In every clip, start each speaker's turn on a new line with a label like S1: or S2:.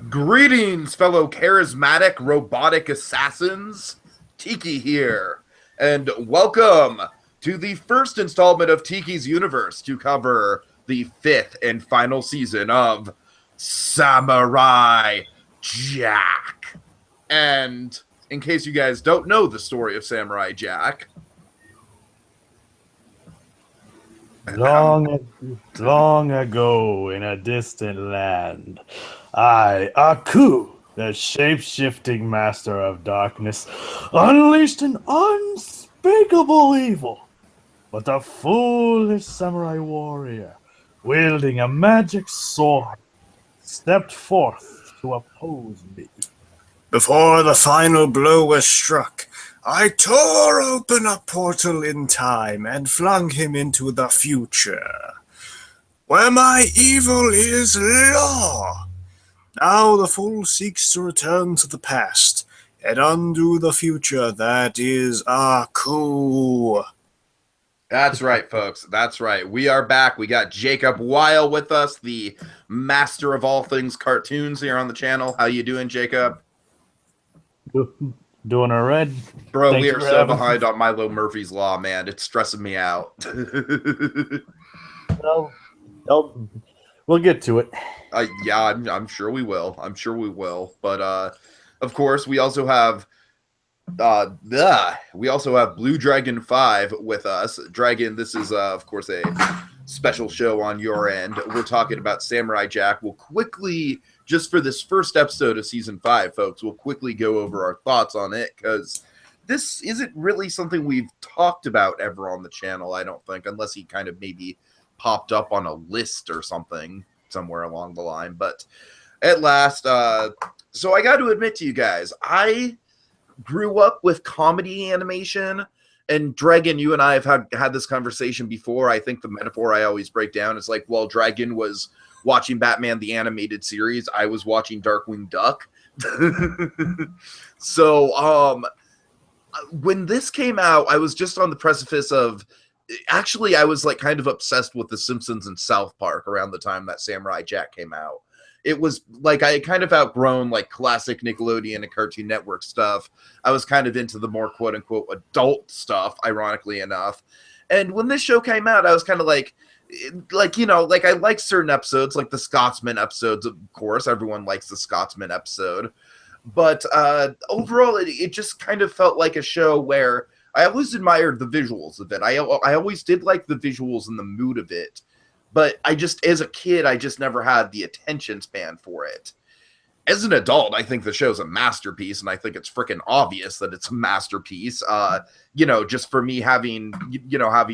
S1: Greetings, fellow charismatic robotic assassins. Tiki here, and welcome to the first installment of Tiki's Universe to cover the fifth and final season of Samurai Jack. And in case you guys don't know the story of Samurai Jack,
S2: Long ago in a distant land, I, Aku, the shape-shifting master of darkness, unleashed an unspeakable evil. But a foolish samurai warrior, wielding a magic sword, stepped forth to oppose me.
S3: Before the final blow was struck, I tore open a portal in time and flung him into the future, where my evil is law. Now the fool seeks to return to the past and undo the future that is Aku.
S1: that's right, folks. That's right. We are back. We got Jacob Weil with us, the master of all things cartoons here on the channel. How you doing, Jacob?
S2: Doing all right.
S1: Bro,
S2: Thank
S1: we
S2: you
S1: are
S2: for
S1: so
S2: having me.
S1: behind on Milo Murphy's Law, man. It's stressing me out.
S2: We'll get to it.
S1: Yeah, I'm sure we will. I'm sure we will. But of course, we also have Blue Dragon 5 with us. Dragon, this is of course a special show on your end. We're talking about Samurai Jack. We'll quickly, just for this first episode of season 5, folks, we'll quickly go over our thoughts on it, because this isn't really something we've talked about ever on the channel, I don't think, unless he kind of maybe popped up on a list or something somewhere along the line. But at last, so I got to admit to you guys, I grew up with comedy animation. And Dragon, you and I have had this conversation before. I think the metaphor I always break down is like, well, Dragon was watching Batman the Animated Series. I was watching Darkwing Duck. So when this came out, I was just on the precipice of, actually, I was like kind of obsessed with The Simpsons and South Park around the time that Samurai Jack came out. It was like I had kind of outgrown like classic Nickelodeon and Cartoon Network stuff. I was kind of into the more quote unquote adult stuff, ironically enough. And when this show came out, I was kind of like I like certain episodes, like the Scotsman episodes, of course. Everyone likes the Scotsman episode. But overall, it just kind of felt like a show where I always admired the visuals of it. I always did like the visuals and the mood of it. But I just, as a kid, I just never had the attention span for it. As an adult, I think the show's a masterpiece, and I think it's freaking obvious that it's a masterpiece. Just for me having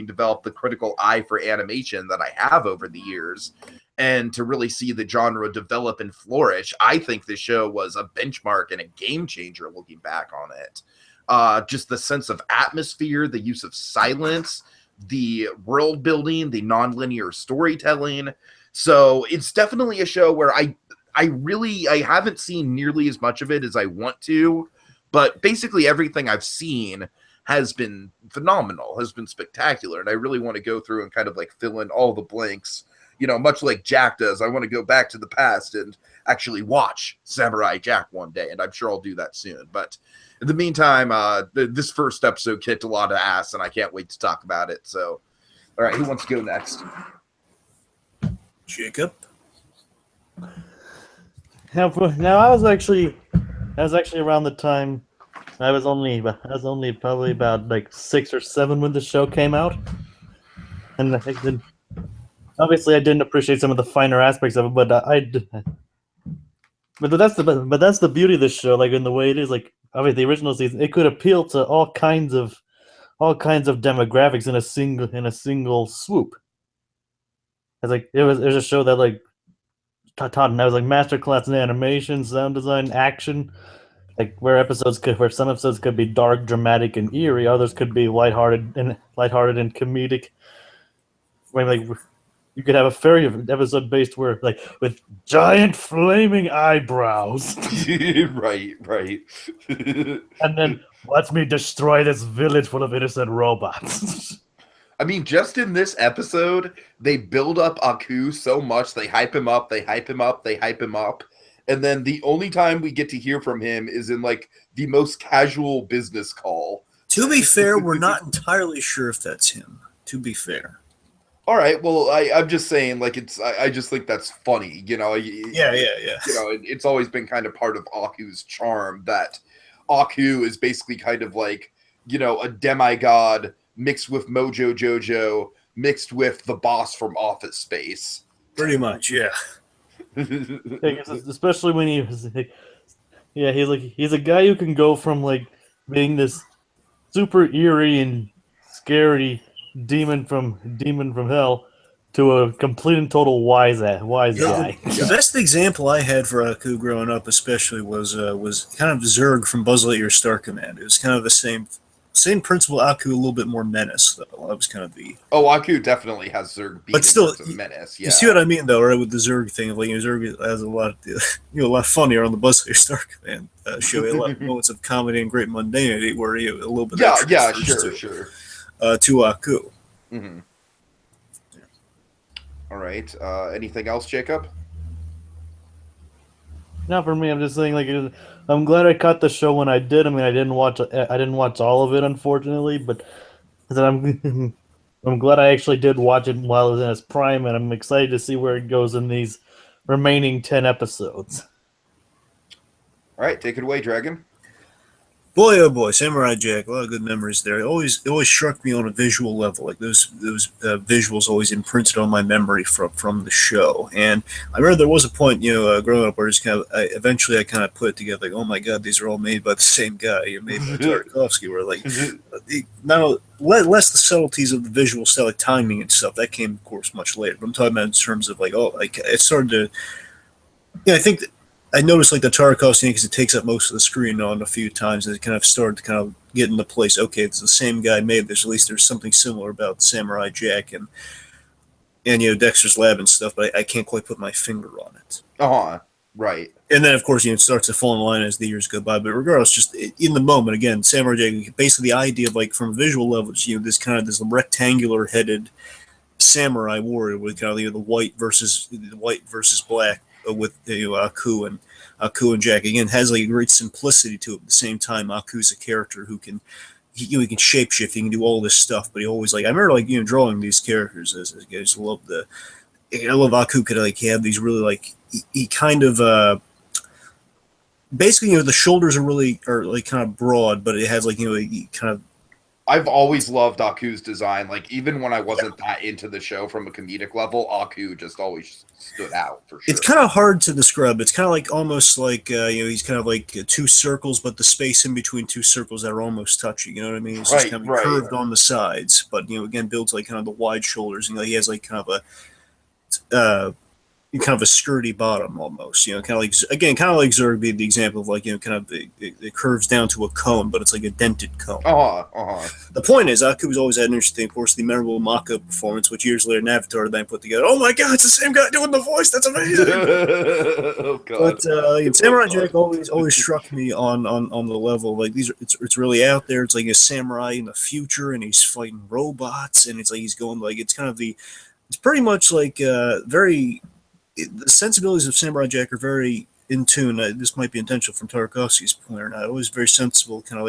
S1: developed the critical eye for animation that I have over the years, and to really see the genre develop and flourish, I think this show was a benchmark and a game changer looking back on it. Just the sense of atmosphere, the use of silence, the world building, the nonlinear storytelling. So it's definitely a show where I haven't seen nearly as much of it as I want to, but basically everything I've seen has been phenomenal, has been spectacular, and I really want to go through and kind of like fill in all the blanks. Much like Jack does, I want to go back to the past and actually watch Samurai Jack one day, and I'm sure I'll do that soon. But in the meantime, this first episode kicked a lot of ass, and I can't wait to talk about it. So, all right, who wants to go next?
S3: Jacob?
S2: Now I was actually around the time I was only probably about like 6 or 7 when the show came out, and I think obviously I didn't appreciate some of the finer aspects of it, but that's the beauty of this show. Like in the way it is, like obviously the original season, it could appeal to all kinds of demographics in a single swoop. It's like it was a show that like taught, and I was like masterclass in animation, sound design, action. Like where some episodes could be dark, dramatic, and eerie, others could be lighthearted and comedic. Like you could have a fairy episode based where like with giant flaming eyebrows.
S1: Right.
S2: And then watch me destroy this village full of innocent robots.
S1: I mean, just in this episode, they build up Aku so much. They hype him up, and then the only time we get to hear from him is in like the most casual business call.
S3: To be fair, we're not entirely sure if that's him. To be fair.
S1: All right, well, I'm just saying, like, I just think that's funny,
S3: Yeah.
S1: It's always been kind of part of Aku's charm that Aku is basically kind of like, a demigod mixed with Mojo Jojo, mixed with the boss from Office Space.
S3: Pretty much, yeah.
S2: Especially when he was like, he's a guy who can go from like being this super eerie and scary demon from hell to a complete and total wise guy.
S3: The best example I had for Aku growing up, especially, was kind of Zurg from Buzz Lightyear Star Command. It was kind of the same principle. Aku a little bit more menace, though. That was kind of the.
S1: Oh, Aku definitely has Zurg beat,
S3: but still,
S1: in terms of menace. Yeah.
S3: You see what I mean, though, right? With the Zurg thing, of like Zurg has a lot, a lot funnier on the Buzz Lightyear Star Command show. A lot of moments of comedy and great mundanity, where a little bit.
S1: Sure.
S3: To Aku.
S1: Mm-hmm. Yeah. All right. Anything else, Jacob?
S2: Not for me. I'm just saying, like, I'm glad I caught the show when I did. I mean, I didn't watch all of it, unfortunately, but I'm I'm glad I actually did watch it while it was in its prime, and I'm excited to see where it goes in these remaining 10 episodes.
S1: All right, take it away, Dragon.
S3: Boy, oh boy, Samurai Jack, a lot of good memories there. It always struck me on a visual level. Like those visuals always imprinted on my memory from the show. And I remember there was a point, growing up, where just eventually I kind of put it together, like, oh my god, these are all made by the same guy. Made by Tarkovsky. Where like now less the subtleties of the visual style, like timing and stuff. That came, of course, much later. But I'm talking about in terms of like, it started to. Yeah, I think that. I noticed like the Tarkovsky, because it takes up most of the screen on a few times, and it kind of started to kind of get into place. Okay, it's the same guy made this. At least there's something similar about Samurai Jack and Dexter's Lab and stuff, but I can't quite put my finger on it.
S1: Right.
S3: And then of course it starts to fall in line as the years go by. But regardless, just in the moment, again, Samurai Jack, basically the idea of like from a visual level, this rectangular headed samurai warrior with kind of the white versus black. With Aku and Jack, again, has like a great simplicity to it. At the same time, Aku's a character who can he can shapeshift, he can do all this stuff, but he always I remember drawing these characters as I just love I love Aku could have these really he kind of basically the shoulders are kind of broad, but it has he kind of.
S1: I've always loved Aku's design. Like, even when I wasn't that into the show from a comedic level, Aku just always stood out, for sure.
S3: It's kind of hard to describe. It's kind of almost he's kind of like two circles, but the space in between two circles that are almost touching. You know what I mean? It's just kind of curved on the sides, but, again, builds kind of the wide shoulders. He has kind of a skirty bottom almost, kind of like Zurg being the example of kind of it curves down to a cone, but it's like a dented cone. The point is, Aku's always had an interesting, of course, the memorable Mako performance, which years later in Avatar then put together. Oh my god, it's the same guy doing the voice. That's amazing.
S1: Oh god.
S3: But Samurai Jack always struck me on the level it's really out there. It's like a samurai in the future, and he's fighting robots, and it's like he's going it's kind of it's pretty much very. The sensibilities of Samurai Jack are very in tune. This might be intentional from Tarkovsky's point or not. Always very sensible, kind of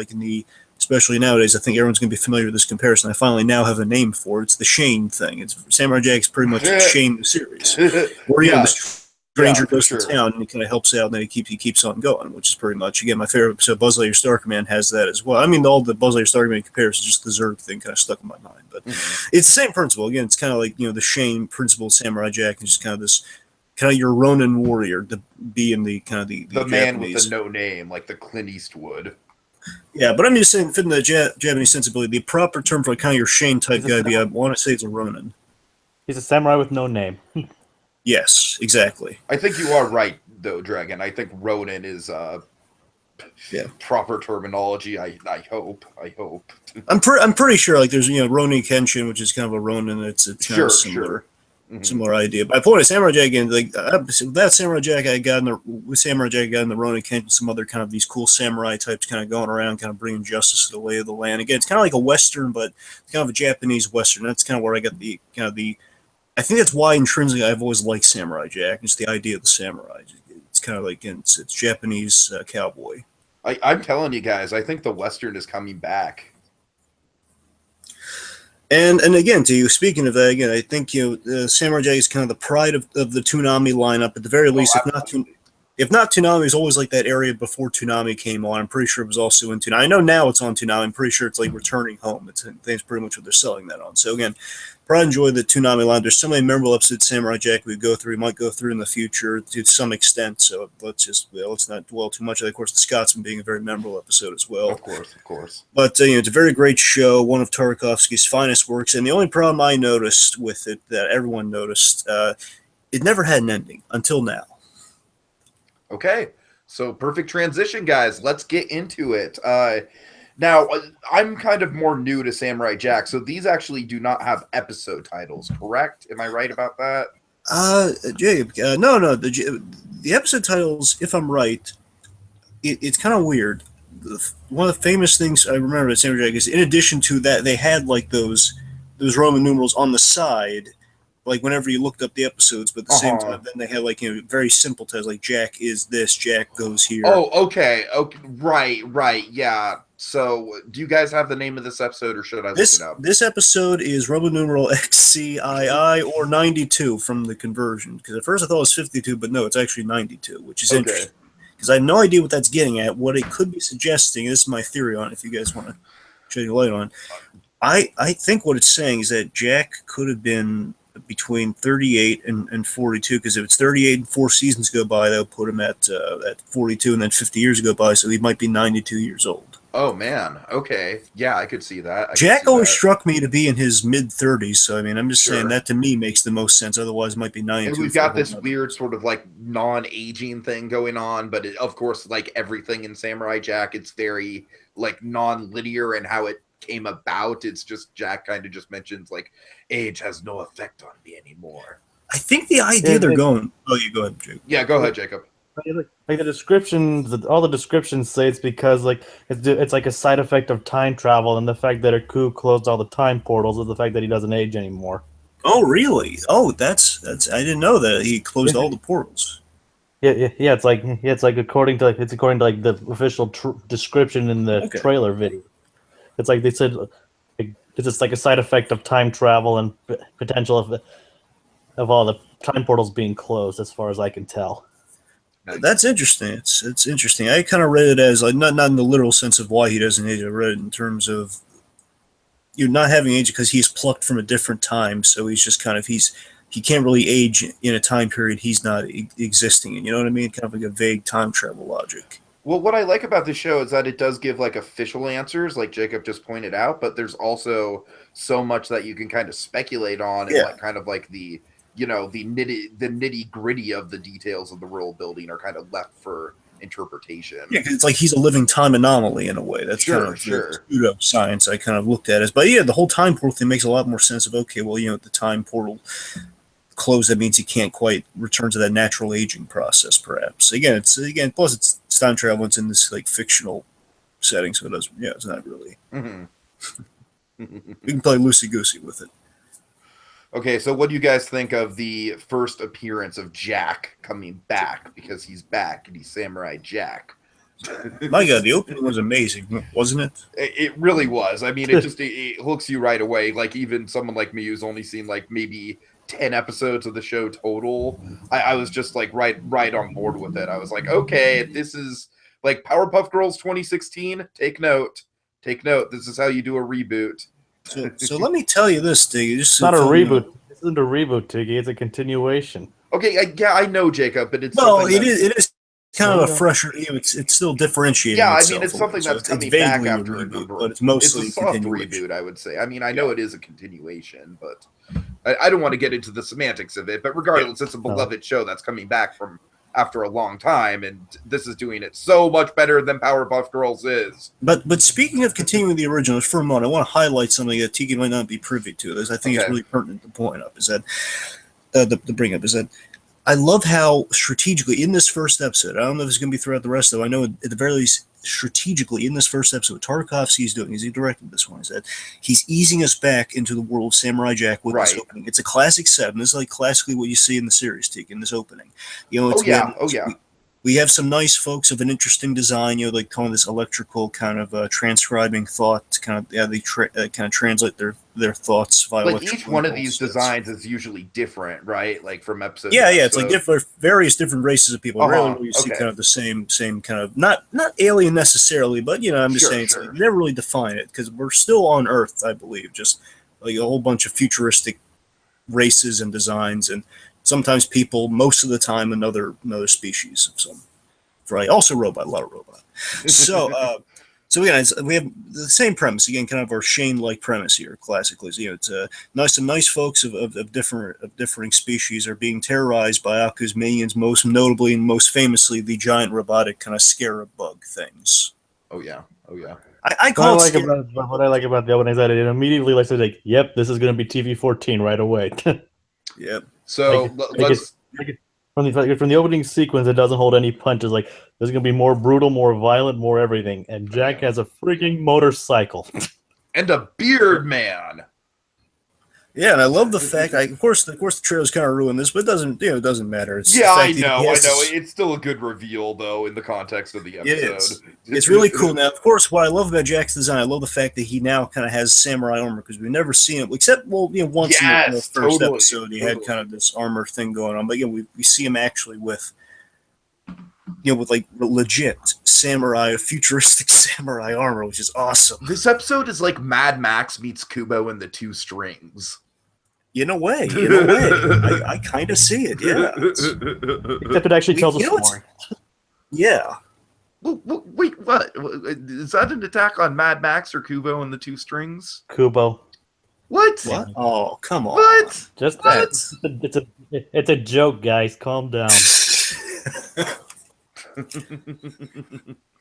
S3: especially nowadays. I think everyone's going to be familiar with this comparison. I finally now have a name for it. It's the Shane thing. Samurai Jack's pretty much Shane the series, where the stranger goes to town and he kind of helps out, and then he keeps on going, which is pretty much, again, my favorite episode. Buzz Lightyear Star Command has that as well. I mean, all the Buzz Lightyear Star Command comparisons, just the Zurg thing kind of stuck in my mind, but it's the same principle. Again, it's kind of like the Shane principle of Samurai Jack, and just kind of this. Kind of your Ronin warrior to be in the kind of the
S1: man
S3: Japanese.
S1: With the no name, like the Clint Eastwood.
S3: Yeah, but I'm just saying, fitting the Japanese sensibility, the proper term for kind of your Shane type guy, I want to say it's a Ronin.
S2: He's a samurai with no name.
S3: Yes, exactly.
S1: I think you are right, though, Dragon. I think Ronin is proper terminology. I hope.
S3: I'm pretty sure there's Ronin Kenshin, which is kind of a Ronin. It's kind of similar. Sure. Mm-hmm. Similar idea, but I point at Samurai Jack again. That Samurai Jack I got in the Ronin Kenshin, some other kind of these cool samurai types, kind of going around, kind of bringing justice to the lay of the land. Again, it's kind of like a Western, but it's kind of a Japanese Western. That's kind of where I got the I think that's why intrinsically I've always liked Samurai Jack. It's the idea of the samurai. It's kind of like it's Japanese cowboy.
S1: I'm telling you guys, I think the Western is coming back.
S3: And again, to you, speaking of that, again, I think Samurai Jack is kind of the pride of the Toonami lineup. At the very least, if not Toonami, is always like that area before Toonami came on. I'm pretty sure it was also in Toonami. I know now it's on Toonami. I'm pretty sure it's like returning home. That's pretty much what they're selling that on. So again, probably enjoy the Toonami line. There's so many memorable episodes of Samurai Jack we go through. We might go through in the future to some extent. So let's not dwell too much. Of course, the Scotsman being a very memorable episode as well.
S1: Of course.
S3: But it's a very great show, one of Tarkovsky's finest works. And the only problem I noticed with it, that everyone noticed, it never had an ending until now.
S1: Okay, so perfect transition, guys. Let's get into it. Now, I'm kind of more new to Samurai Jack, so these actually do not have episode titles, correct? Am I right about that?
S3: Jacob, no. The episode titles, if I'm right, it's kind of weird. One of the famous things I remember at Samurai Jack is, in addition to that, they had like those Roman numerals on the side, like whenever you looked up the episodes, but at the same time, then they had like very simple tests, like Jack is this, Jack goes here.
S1: Oh, okay, right, yeah. So, do you guys have the name of this episode, or should I look it up?
S3: This episode is Roman numeral XCII or 92 from the conversion, because at first I thought it was 52, but no, it's actually 92, which is interesting. Because I have no idea what that's getting at. What it could be suggesting, this is my theory on it, if you guys want to shed your light on. I think what it's saying is that Jack could have been between 38 and 42, because if it's 38 and 4 seasons go by, they'll put him at 42, and then 50 years go by, so he might be 92 years old.
S1: Oh, man. Okay. Yeah, I could see that.
S3: Jack always struck me to be in his mid-30s, so I mean, I'm just saying that to me makes the most sense. Otherwise, it might be 92.
S1: And we've got this weird sort of like non-aging thing going on, but of course, like everything in Samurai Jack, it's very like non-linear in how it came about. It's just Jack kind of just mentions like age has no effect on me anymore.
S3: I think the idea they're going. Oh, you go ahead, Jacob.
S1: Yeah, go ahead, Jacob.
S2: Like the descriptions, all the descriptions say it's because like it's like a side effect of time travel, and the fact that Aku closed all the time portals is the fact that he doesn't age anymore.
S3: Oh, really? Oh, that's I didn't know that he closed all the portals.
S2: Yeah. It's like according to the official description in the trailer video. It's like they said, it's just like a side effect of time travel and potential of all the time portals being closed, as far as I can tell.
S3: That's interesting. It's interesting. I kind of read it as like not in the literal sense of why he doesn't age. I read it in terms of you're not having age because he's plucked from a different time, so he's just kind of he can't really age in a time period he's not existing in. You know what I mean? Kind of like a vague time travel logic.
S1: Well, what I like about this show is that it does give like official answers, like Jacob just pointed out, but there's also so much that you can kind of speculate on, and like kind of like the nitty gritty of the details of the world building are kind of left for interpretation.
S3: Yeah, because it's like he's a living time anomaly in a way. That's kind of pseudo science I kind of looked at as. But yeah, the whole time portal thing makes a lot more sense. Of okay, well, the time portal closed, that means he can't quite return to that natural aging process. Perhaps plus it's time travel. It's in this like fictional setting, so it doesn't. Yeah, it's not really. Mm-hmm. We can play loosey goosey with it.
S1: Okay, so what do you guys think of the first appearance of Jack coming back? Because he's back and he's Samurai Jack.
S3: My God, the opening was amazing, wasn't it?
S1: It really was. I mean, it hooks you right away. Like even someone like me who's only seen like maybe 10 episodes of the show total, I was just like right on board with it. I was like, okay, this is like Powerpuff Girls 2016. Take note. This is how you do a reboot.
S3: So let me tell you this, Tiggy.
S2: It's not a reboot. This isn't a reboot, Tiggy. It's a continuation.
S1: Okay, I know, Jacob, but it's
S3: it is kind of a fresher. It's still differentiating.
S1: Yeah, I mean, it's something that's coming back after a
S3: reboot, but it's mostly
S1: a soft reboot, I would say. I mean, I know it is a continuation, but I don't want to get into the semantics of it. But regardless, it's a beloved show that's coming back from after a long time, and this is doing it so much better than Powerpuff Girls is.
S3: But speaking of continuing the originals for a moment, I want to highlight something that Tegan might not be privy to. This I think is really pertinent to point up. Is that the bring up is that I love how strategically in this first episode, I don't know if it's going to be throughout the rest of it. I know at the very least strategically in this first episode, Tarkovsky is doing, he directed this one, is that he's easing us back into the world of Samurai Jack with this opening. It's a classic setup. This is like classically what you see in the series, Tegan, in this opening. We have some nice folks of an interesting design, you know, like calling this electrical kind of transcribing thought, kind of they kind of translate their thoughts via
S1: Like
S3: electrical
S1: each one of these
S3: impulse.
S1: designs is usually different, right? Like from episode to
S3: Yeah,
S1: episode.
S3: it's like various different races of people. Rarely will you see
S1: okay.
S3: kind of the same kind of not alien necessarily, but you know, I'm just saying it's like, never really define it because we're still on Earth, I believe, just like a whole bunch of futuristic races and designs, and sometimes people. Most of the time, another species of some variety. Also, robot, a lot of robot. So. So again, we have the same premise again, kind of our Shane-like premise here. Classically, you know, it's some nice folks of differing species are being terrorized by Aku's minions, most notably and most famously the giant robotic kind of scarab bug things.
S1: Oh yeah.
S3: I call
S2: what I like about the opening is that it immediately lets it like, yep, this is going to be TV-14 right away.
S3: Yep.
S1: So let's.
S2: From the opening sequence, it doesn't hold any punches. Like, this is going to be more brutal, more violent, more everything. And Jack has a freaking motorcycle.
S1: And a beard man.
S3: Yeah, and I love the fact. Of course, the trailers kind of ruin this, but it doesn't matter. It's
S1: I know. It's still a good reveal, though, in the context of the episode.
S3: It's really cool. Now, of course, what I love about Jack's design, I love the fact that he now kind of has samurai armor because we've never seen it, except once in the first episode, he had kind of this armor thing going on. But we see him actually with like legit samurai, futuristic samurai armor, which is awesome.
S1: This episode is like Mad Max meets Kubo and the Two Strings.
S3: In a way, I kind of see it. Yeah,
S2: except it actually tells a story.
S3: Yeah.
S1: Wait, what? Is that an attack on Mad Max or Kubo and the Two Strings?
S2: Kubo.
S1: What?
S3: Oh, come on.
S1: What?
S2: Just that. It's a joke, guys. Calm down.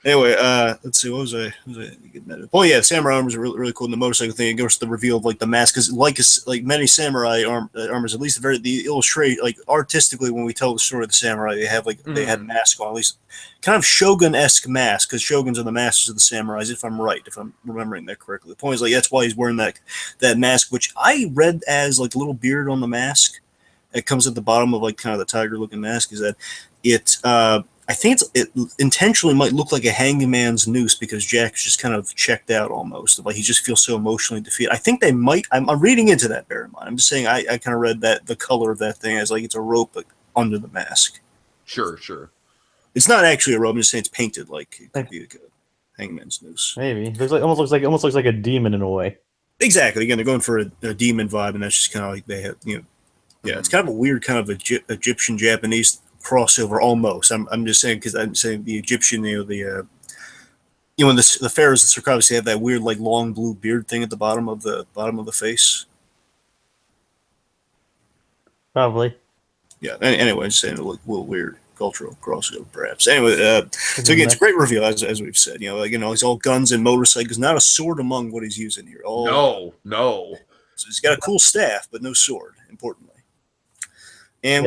S3: Anyway, let's see. What was I getting at? Oh yeah, samurai armors are really, really cool. And the motorcycle thing, it goes to the reveal of like the mask, because like many samurai armors, at least the illustrate like artistically when we tell the story of the samurai, they have they had mask on, at least kind of shogun-esque mask, because shoguns are the masters of the samurais, if I'm remembering that correctly. The point is like that's why he's wearing that mask, which I read as like a little beard on the mask. It comes at the bottom of like kind of the tiger-looking mask. Is that it? I think it intentionally might look like a hangman's noose because Jack's just kind of checked out almost. Like he just feels so emotionally defeated. I think they might. I'm reading into that. Bear in mind. I'm just saying I kind of read that the color of that thing as like it's a rope but under the mask.
S1: Sure.
S3: It's not actually a rope. I'm just saying it's painted like it could be like a hangman's noose.
S2: Maybe it almost looks like a demon in a way.
S3: Exactly. Again, they're going for a demon vibe, and that's just kind of like they have. Yeah, it's kind of a weird kind of Egyptian Japanese crossover almost. I'm just saying because I'm saying the Egyptian, when the pharaohs and sarcophagus, they have that weird like long blue beard thing at the bottom of the face.
S2: Probably.
S3: Yeah. Anyway, just saying, a little weird cultural crossover, perhaps. Anyway, so again, it's a great reveal as we've said. It's all guns and motorcycles, not a sword among what he's using here.
S1: No.
S3: So he's got a cool staff, but no sword. Importantly, and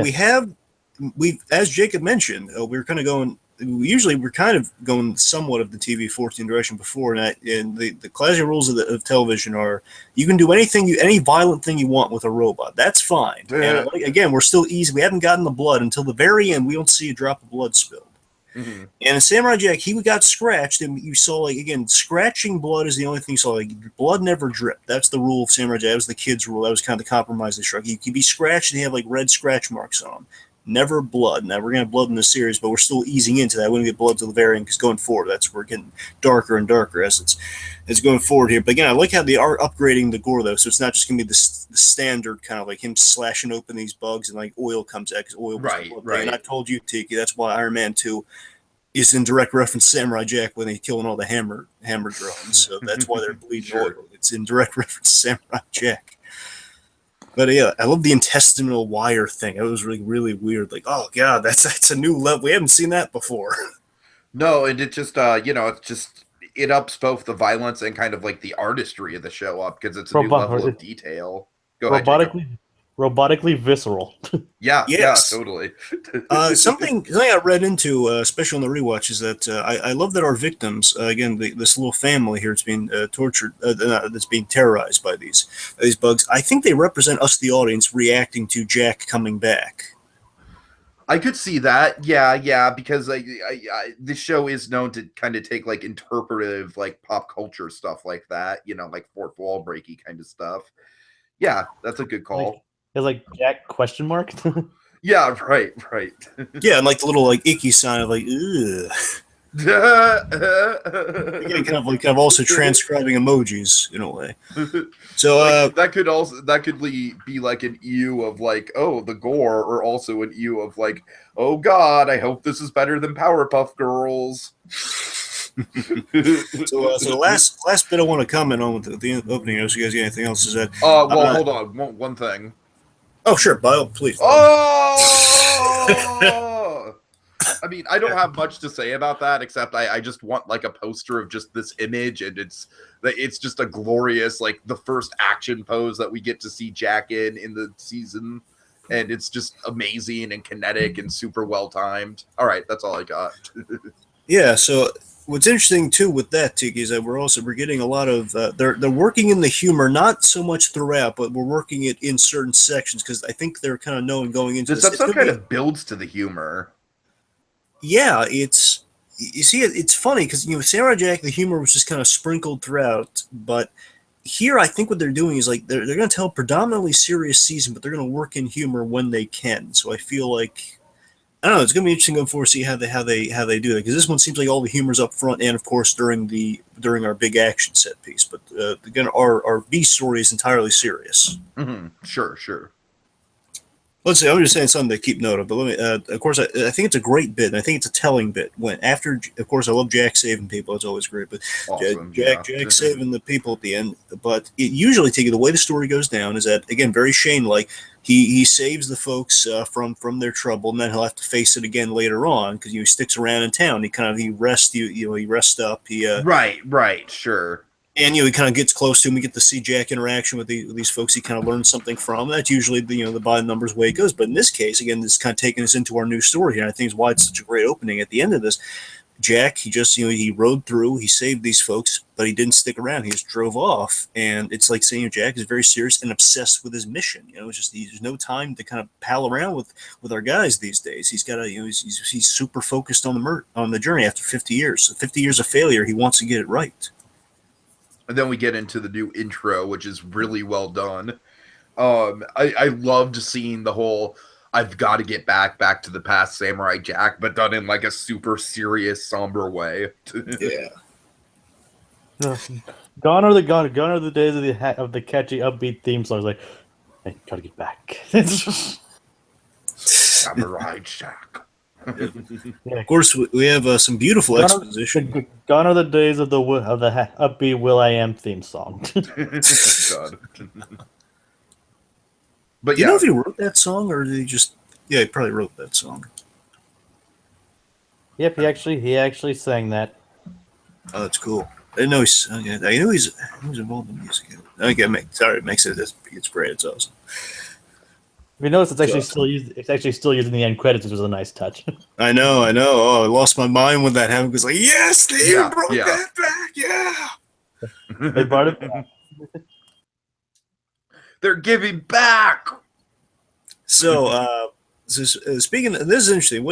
S3: we as Jacob mentioned, we're kind of going. Usually, we're kind of going somewhat of the TV-14 direction before, and the classic rules of television are you can do any violent thing you want with a robot. That's fine.
S1: Yeah.
S3: And again, we're still easy. We haven't gotten the blood until the very end. We don't see a drop of blood spilled. Mm-hmm. And in Samurai Jack, he got scratched, and you saw scratching blood is the only thing you saw. Like blood never dripped. That's the rule of Samurai Jack. That was the kids' rule. That was kind of the compromise they struck. You could be scratched and you have like red scratch marks on them. Never blood. Now we're gonna have blood in this series, but we're still easing into that. We don't get blood till the very end because going forward, we're getting darker and darker as it's going forward here. But again, I like how they are upgrading the gore though, so it's not just gonna be the standard kind of like him slashing open these bugs and like oil comes out because oil.
S1: Right.
S3: And I told you, Tiki, that's why Iron Man 2 is in direct reference to Samurai Jack when they're killing all the hammer drones. So that's why they're bleeding oil. It's in direct reference to Samurai Jack. But yeah, I love the intestinal wire thing. It was really, really weird. Like, oh god, that's a new level. We haven't seen that before.
S1: No, and it just it ups both the violence and kind of like the artistry of the show up because it's a new level of detail. Go ahead,
S2: robotically visceral.
S1: Yeah, totally.
S3: Something I read into, especially on the rewatch, is that I love that our victims, again, this little family here, it's being tortured, that's being terrorized by these bugs. I think they represent us, the audience, reacting to Jack coming back.
S1: I could see that. Yeah, because this show is known to kind of take like interpretive, like pop culture stuff like that, like fourth wall breaky kind of stuff. Yeah, that's a good
S2: Like
S1: call.
S2: it's like Jack question mark.
S1: Yeah, right.
S3: Yeah, and like the little like icky sign of like, ugh. Again, kind of also transcribing emojis in a way. So
S1: like that could be like an ew of like, oh, the gore, or also an ew of like, oh god, I hope this is better than Powerpuff Girls.
S3: so last bit I want to comment on with the opening. If you guys got anything else to say?
S1: Well, hold on, one thing.
S3: Oh, sure, please.
S1: Oh, I mean, I don't have much to say about that except I just want like a poster of just this image, and it's just a glorious, like, the first action pose that we get to see Jack in the season, and it's just amazing and kinetic and super well timed. All right, that's all I got.
S3: Yeah. So what's interesting too with that, Tiki, is that we're getting a lot of they're working in the humor, not so much throughout, but we're working it in certain sections because I think they're kind of knowing going into
S1: This episode kind of builds to the humor.
S3: Yeah, you see, it's funny because Samurai Jack, the humor was just kind of sprinkled throughout, but here I think what they're doing is like they're going to tell a predominantly serious season, but they're going to work in humor when they can. So I feel like I don't know. It's going to be interesting going forward to see how they do that, because this one seems like all the humor's up front and of course during our big action set piece. But again, our B story is entirely serious.
S1: Mm-hmm. Sure.
S3: Let's see. I'm just saying something to keep note of. But let me. Of course, I think it's a great bit, and I think it's a telling bit. When after, of course, I love Jack saving people. It's always great. But
S1: awesome,
S3: Jack saving the people at the end. But it usually, the way the story goes down is that, again, very Shane-like. He saves the folks from their trouble, and then he'll have to face it again later on because he sticks around in town. He rests up.
S1: Right, sure.
S3: And he kind of gets close to him. We get to see Jack interaction with these folks. He kind of learns something from. That's usually the by the numbers way it goes. But in this case, again, this is kind of taking us into our new story here. And I think is why it's such a great opening. At the end of this, Jack, he just he rode through. He saved these folks, but he didn't stick around. He just drove off. And it's like saying Jack is very serious and obsessed with his mission. It's just there's no time to kind of pal around with our guys these days. He's got to he's super focused on the journey after 50 years. So 50 years of failure, he wants to get it right.
S1: And then we get into the new intro, which is really well done. I loved seeing the whole I've got to get back to the past Samurai Jack, but done in like a super serious, somber way.
S3: Yeah.
S2: Gone are the days of the catchy, upbeat theme songs. Like, I gotta get back.
S1: Samurai Jack.
S3: Yeah. Of course, we have some beautiful exposition.
S2: Gone are the days of the upbeat Will.I.am theme song.
S1: God. But
S3: do you know if he wrote that song, or did he just? Yeah, he probably wrote that song.
S2: Yep, he actually sang that.
S3: Oh, that's cool. I didn't know I know he's involved in music. Okay, it makes it's great. It's awesome.
S2: We notice it's actually still using the end credits, which was a nice touch.
S3: I know. Oh, I lost my mind when that happened. Because like, yes, they even brought that back. Yeah,
S2: they brought it back.
S1: They're giving back.
S3: So, speaking of, this is interesting.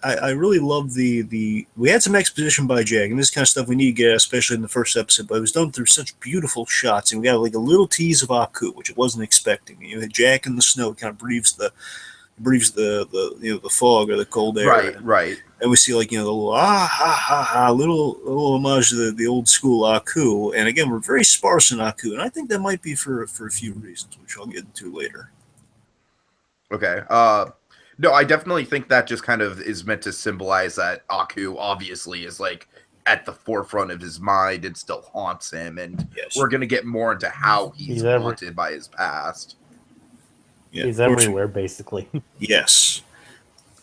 S3: I really love the we had some exposition by Jack, and this kind of stuff we need to get, especially in the first episode. But it was done through such beautiful shots, and we got like a little tease of Aku, which it wasn't expecting. Jack in the snow kind of breathes the fog or the cold air.
S1: Right.
S3: And we see the little little homage to the old school Aku. And again, we're very sparse in Aku, and I think that might be for a few reasons, which I'll get into later.
S1: Okay. No, I definitely think that just kind of is meant to symbolize that Aku obviously is like at the forefront of his mind and still haunts him, and we're going to get more into how he's haunted by his past.
S2: Yeah, he's everywhere, basically.
S3: Yes.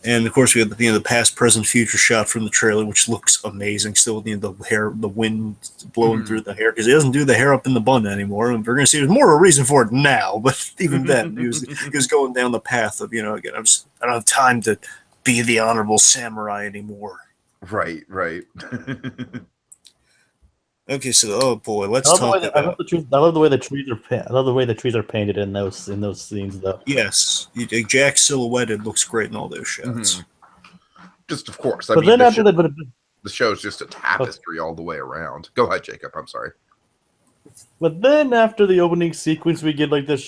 S3: And of course, we have the past, present, future shot from the trailer, which looks amazing. Still, the hair, the wind blowing through the hair, because he doesn't do the hair up in the bun anymore. And we're going to see there's more of a reason for it now, but even then, he was going down the path of again, I don't have time to be the honorable samurai anymore.
S1: Right.
S3: Okay, so oh boy, let's
S2: I love
S3: talk
S2: the way I love
S3: about
S2: the trees. I love the way the trees are. I love the way the trees are painted in those scenes, though.
S3: yes. Jack silhouetted looks great in all those shots.
S1: Mhm. Just of course. I
S2: But
S1: mean,
S2: then after that,
S1: the show's just a tapestry all the way around. Go ahead, Jacob. I'm sorry.
S2: but then after the opening sequence, we get like this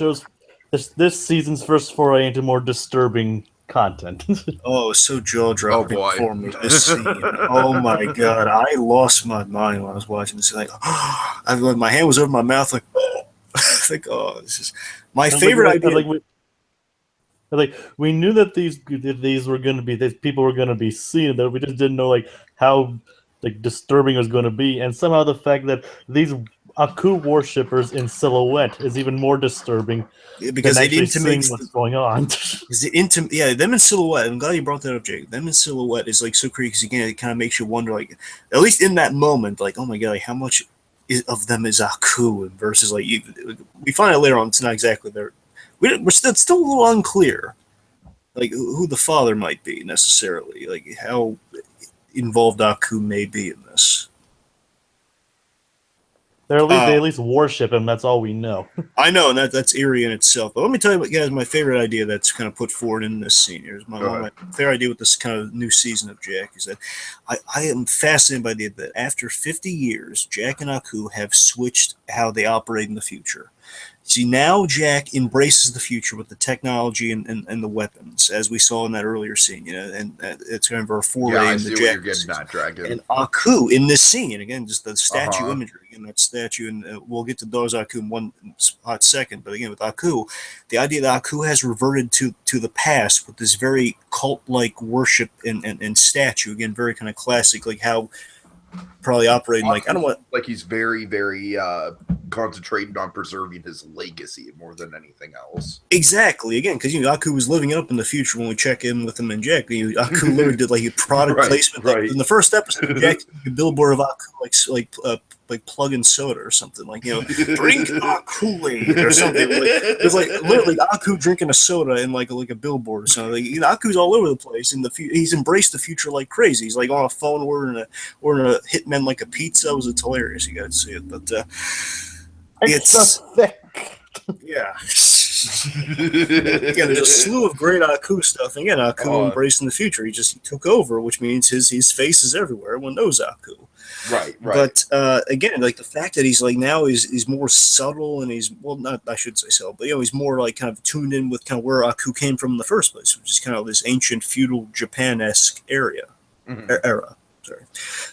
S2: season's first foray into more disturbing content.
S3: Oh, so jaw
S1: Oh
S3: dropping
S1: boy.
S3: for me. This scene. Oh my god, I lost my mind when I was watching this. Like, my hand was over my mouth. Like, like, oh, this is my favorite idea.
S2: We knew that these were going to be these people were going to be seen, that we just didn't know like how like disturbing it was going to be, and somehow the fact that these Aku worshippers in silhouette is even more disturbing
S3: Because
S2: than
S3: it
S2: actually seeing
S3: intimates
S2: what's going on.
S3: them in silhouette. I'm glad you brought that up, Jake. Them in silhouette is like so creepy because again, it kind of makes you wonder, like, at least in that moment, like, oh my god, like, how much of them is Aku versus like we find out later on it's not exactly there. We're still a little unclear, like who the father might be necessarily, like how involved Aku may be in this.
S2: They at least worship him. That's all we know.
S3: I know, and that's eerie in itself. But let me tell you, guys, my favorite idea that's kind of put forward in this scene. Here's my favorite idea with this kind of new season of Jack is that I am fascinated by the idea that after 50 years, Jack and Aku have switched how they operate in the future. See, now Jack embraces the future with the technology and the weapons, as we saw in that earlier scene, and it's kind of our foray
S1: Yeah, I
S3: into
S1: see what
S3: Jack.
S1: you're getting at, Dragon.
S3: And Aku in this scene, again, just the statue
S1: Uh-huh.
S3: imagery, and that statue, and we'll get to those Aku in one hot second, but again, with Aku, the idea that Aku has reverted to the past with this very cult-like worship and statue, again, very kind of classic, like how probably operating like, I don't want...
S1: Like he's very, very concentrated on preserving his legacy more than anything else.
S3: Exactly. Again, because Aku was living up in the future when we check in with him and Jack. Aku literally did like a product placement. Like, in the first episode, Jack a billboard of Aku like plug-in soda or something, like, drink Aku-aid or something. It's like literally Aku drinking a soda in like a billboard or something. Like, Aku's all over the place. He's embraced the future like crazy. He's like on a phone ordering a Hitman like a pizza. It's hilarious. You got to see it, but it's so thick. Yeah. There's a slew of great Aku stuff. And again, Aku embracing the future. He took over, which means his face is everywhere. Everyone knows Aku.
S1: Right.
S3: But again, like the fact that he's like now he's more subtle, and he's, well, not, I shouldn't say so, but he's more like kind of tuned in with kind of where Aku came from in the first place, which is kind of this ancient feudal Japan-esque era. Sorry.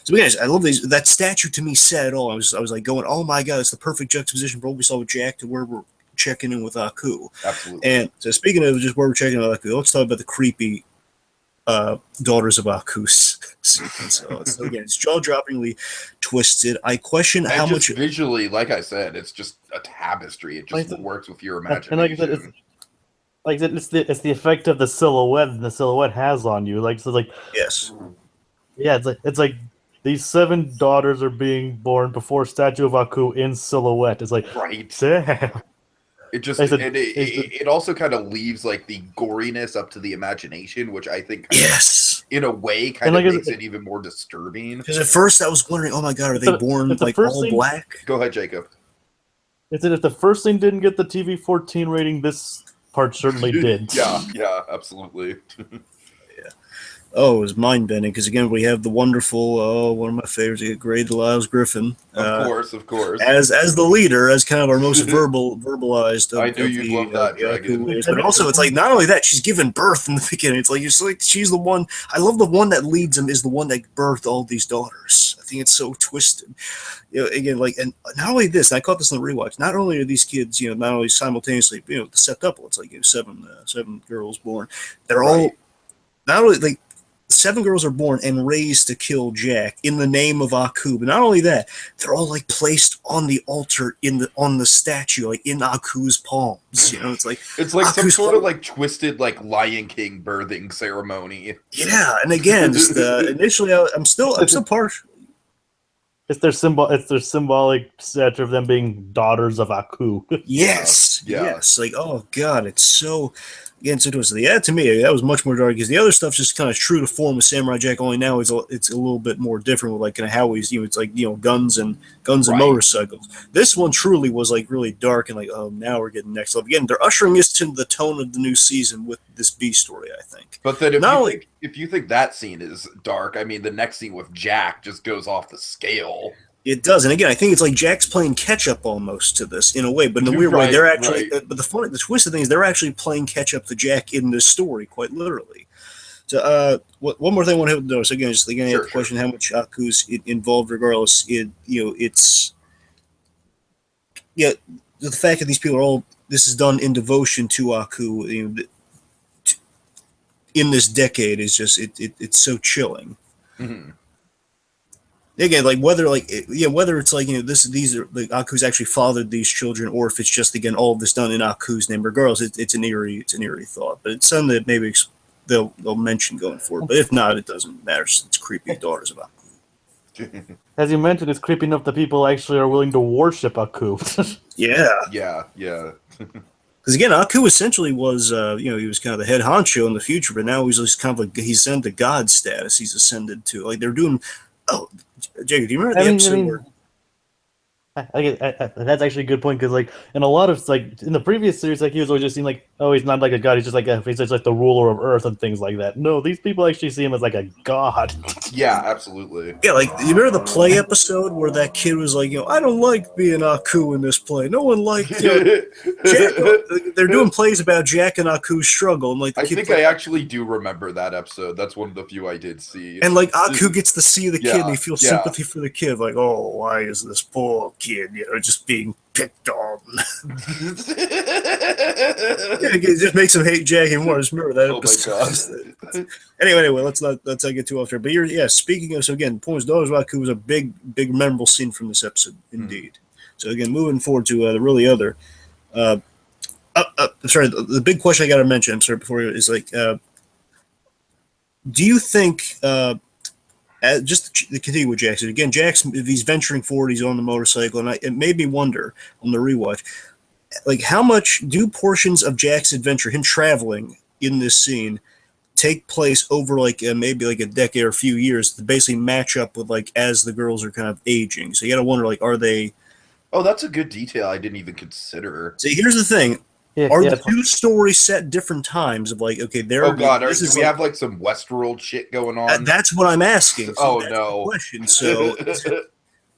S3: So guys, I love these. That statue to me said it all. I was like going, oh my god, it's the perfect juxtaposition from what we saw with Jack to where we're checking in with Aku.
S1: Absolutely.
S3: And so speaking of just where we're checking in with Aku, let's talk about the creepy Daughters of Aku sequence. So again, it's jaw-droppingly twisted. I question how much
S1: visually, like I said, it's just a tapestry. It just works with your imagination.
S2: And like I said, it's the effect of the silhouette the silhouette has on you. Like, so like,
S3: yes.
S2: Yeah, it's like these 7 daughters are being born before statue of Aku in silhouette. It's like, damn.
S1: It just it also kind of leaves like the goriness up to the imagination, which I think in a way kind of makes it even more disturbing.
S3: Because at first I was wondering, oh my god, are they born like all black?
S1: Go ahead, Jacob.
S2: It's that if the first thing didn't get the TV-14 rating, this part certainly did.
S1: Yeah, absolutely.
S3: Oh, it was mind-bending, because again, we have the wonderful, one of my favorites, Grady Lyles Griffin.
S1: Of course.
S3: As the leader, as kind of our most verbalized.
S1: I knew you'd love that, Dragon.
S3: But also, it's like, not only that, she's given birth in the beginning. It's like she's the one, I love the one that leads them is the one that birthed all these daughters. I think it's so twisted. Again, like, and not only this, and I caught this on the rewatch, not only are these kids, not only simultaneously, the septuple, it's like 7 girls born. They're all, not only, like, 7 girls are born and raised to kill Jack in the name of Aku. But not only that, they're all like placed on the altar on the statue, like in Aku's palms. It's like
S1: Aku's some sort of like twisted like Lion King birthing ceremony.
S3: Yeah, and again, just initially, I'm still partial.
S2: It's their symbolic statue of them being daughters of Aku.
S3: Yes. Like, oh god, it's so. again, so to me, that was much more dark because the other stuff's just kind of true to form with Samurai Jack. Only now it's a little bit more different with like kind of how he's it's like guns and
S1: Right.
S3: motorcycles. This one truly was like really dark and like now we're getting next level. Again, they're ushering us to the tone of the new season with this B story, I think.
S1: But then if you think that scene is dark, I mean, the next scene with Jack just goes off the scale.
S3: It does, and again, I think it's like Jack's playing catch up almost to this in a way, but in a weird way, they're actually. But the twisted thing is they're actually playing catch up to Jack in this story, quite literally. So, one more thing I want to notice again, just again, the question how much Aku's involved, regardless. It's the fact that these people are all this is done in devotion to Aku, in this decade is just it's so chilling.
S1: Mm-hmm.
S3: Again, like whether it's like these are like Aku's actually fathered these children, or if it's just again all of this done in Aku's name. Regardless, it's an eerie thought, but it's something that maybe they'll mention going forward. But if not, it doesn't matter. It's creepy daughters of Aku.
S2: As you mentioned, it's creepy enough that people actually are willing to worship Aku.
S3: Yeah. Because again, Aku essentially was he was kind of the head honcho in the future, but now he's just kind of like he's ascended to God status. He's ascended to like they're doing. Oh, Jacob, do you remember the episode where?
S2: That's actually a good point because, like, in a lot of like in the previous series, like he was always just seen like, oh, he's not like a god. He's just like he's just like the ruler of Earth and things like that. No, these people actually see him as like a god.
S1: Yeah, absolutely.
S3: Yeah, like you remember the play episode where that kid was like, I don't like being Aku in this play. No one liked Jack. They're doing plays about Jack and Aku's struggle, and like the
S1: I
S3: kid
S1: think I actually do remember that episode. That's one of the few I did see.
S3: And like Aku gets to see the kid, and he feels sympathy for the kid. Like, oh, why is this poor kid, just being picked on? It just makes him hate Jack even more. I just remember that episode.
S1: My God.
S3: Anyway, let's not get too off there. But speaking of, so again, Points Daughters of Aku was a big memorable scene from this episode, indeed. So again, moving forward to the really other. Sorry, the big question I got to mention. I'm sorry before is like, do you think? Just to continue with Jackson again, he's venturing forward. He's on the motorcycle, and it made me wonder on the rewatch, like how much do portions of Jack's adventure, him traveling in this scene, take place over like maybe like a decade or a few years to basically match up with like as the girls are kind of aging. So you got to wonder like, are they?
S1: Oh, that's a good detail. I didn't even consider.
S3: See, here's the thing. Are the two stories set different times of like, okay, there?
S1: Oh God, do we have like some Westworld shit going on?
S3: That's what I'm asking.
S1: So that's
S3: no question. So,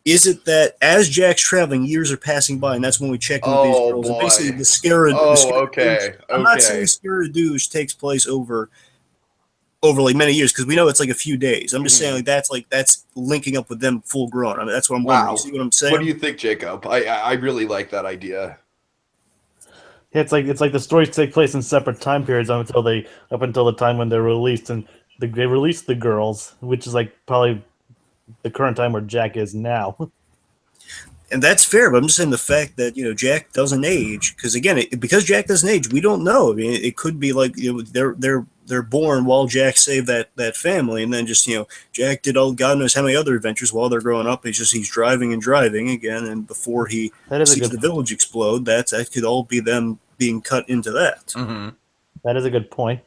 S3: is it that as Jack's traveling, years are passing by, and that's when we check in with these girls? And basically, the scare.
S1: Okay.
S3: I'm not saying Scare Douche takes place over like many years because we know it's like a few days. I'm just saying that's linking up with them full grown. I mean, that's what I'm wondering. You see what I'm saying?
S1: What do you think, Jacob? I really like that idea.
S2: Yeah, it's like the stories take place in separate time periods up until the time when they're released, and they release the girls, which is like probably the current time where Jack is now.
S3: And that's fair, but I'm just saying the fact that Jack doesn't age, because again, because Jack doesn't age, we don't know. I mean, it could be like they're born while Jack saved that family, and then just Jack did all God knows how many other adventures while they're growing up. He's driving again, and before he sees the village explode, that could all be them being cut into that.
S1: Mm-hmm.
S2: That is a good point.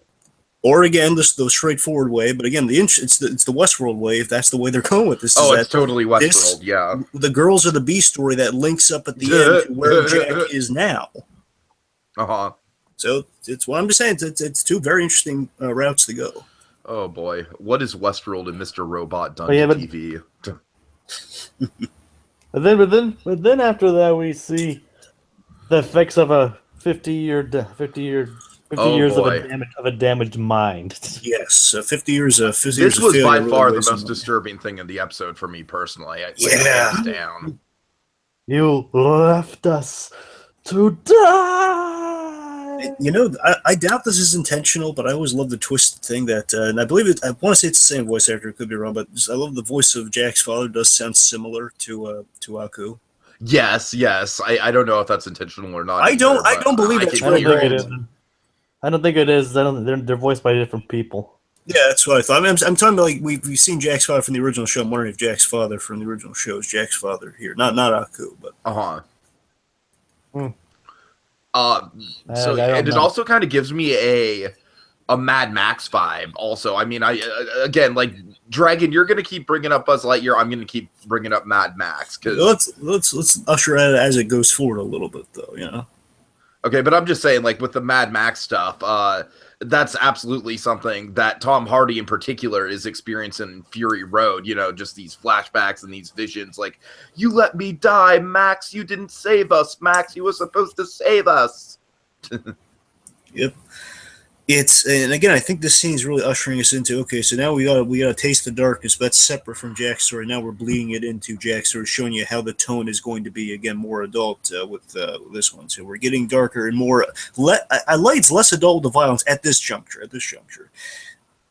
S3: Or again, the straightforward way, but again, it's the Westworld way. If that's the way they're going with this,
S1: it's totally Westworld. Yeah,
S3: the girls are the B story that links up at the end to where Jack is now. So it's what I'm just saying. It's two very interesting routes to go.
S1: Oh boy, what is Westworld and Mr. Robot done to TV?
S2: But then after that, we see the effects of a 50 years of a damaged mind.
S3: Yes, 50 years of
S1: this was by far the most disturbing thing in the episode for me personally. Down.
S2: You left us to die.
S3: I doubt this is intentional, but I always love the twisted thing that, and I believe I want to say it's the same voice actor. It could be wrong, but I love the voice of Jack's father. Does sound similar to Aku.
S1: Yes. I don't know if that's intentional or not.
S3: I don't believe that's
S2: I don't think it is. I don't think it is. They're voiced by different people.
S3: Yeah, that's what I thought. I mean, I'm talking about like we've seen Jack's father from the original show. I'm wondering if Jack's father from the original show is Jack's father here, not Aku, but
S1: So
S2: I don't
S1: and it
S2: know.
S1: also kind of gives me a Mad Max vibe. Also, I mean, I again like Dragon. You're gonna keep bringing up Buzz Lightyear. I'm gonna keep bringing up Mad Max because
S3: Let's usher at it as it goes forward a little bit, though. You know.
S1: okay, but I'm just saying, like with the Mad Max stuff, that's absolutely something that Tom Hardy in particular is experiencing in Fury Road. You know, just these flashbacks and these visions. Like, you let me die, Max. You didn't save us, Max. You were supposed to save us.
S3: Yep. And again, I think this scene is really ushering us into, okay, so now we got a taste of darkness, but that's separate from Jack's story. Now we're bleeding it into Jack's story, showing you how the tone is going to be again more adult with this one. So we're getting darker and more. I like it's less adult with the violence at this juncture,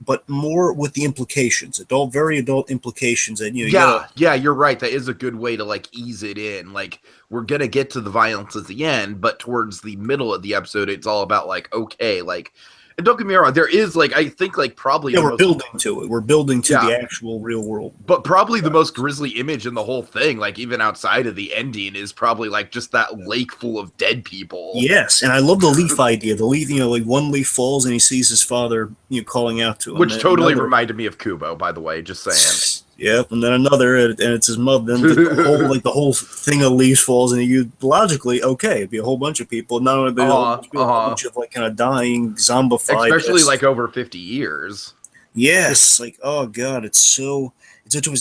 S3: but more with the implications, very adult implications. And
S1: yeah, you're right. That is a good way to like ease it in. Like we're gonna get to the violence at the end, but towards the middle of the episode, it's all about like okay, like. And don't get me wrong, there is like I think like probably
S3: we're building to it. We're building to the actual real world.
S1: But probably the most grisly image in the whole thing, like even outside of the ending, is probably like just that lake full of dead people.
S3: Yes, and I love the leaf idea. The leaf, like one leaf falls and he sees his father, calling out to him.
S1: Which totally reminded me of Kubo, by the way. Just saying.
S3: Yep, and then another, and it's his mother. Then the whole thing of leaves falls, and you logically, okay, it'd be a whole bunch of people. Not only a whole bunch of like kind of dying, zombified,
S1: especially like over 50 years.
S3: Yes, like oh god, it's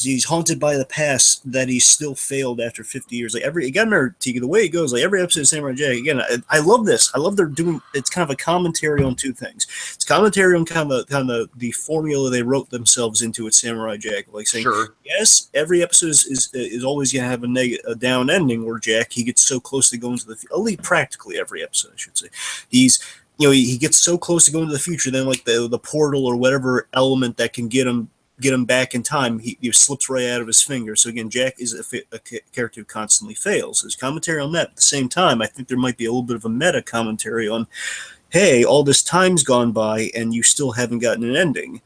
S3: he's haunted by the past that he still failed after 50 years. Like you gotta remember, Tiki, the way it goes, like every episode of Samurai Jack, again, I love this. I love they're doing, it's kind of a commentary on two things. It's commentary on kind of the formula they wrote themselves into at Samurai Jack. Like saying, yes, every episode is always gonna have a down ending where Jack, he gets so close to going to the practically every episode, I should say. He gets so close to going to the future, then like the portal or whatever element that can get him back in time, he slips right out of his finger. So again, Jack is a character who constantly fails. There's commentary on that. At the same time, I think there might be a little bit of a meta commentary on, hey, all this time's gone by and you still haven't gotten an ending.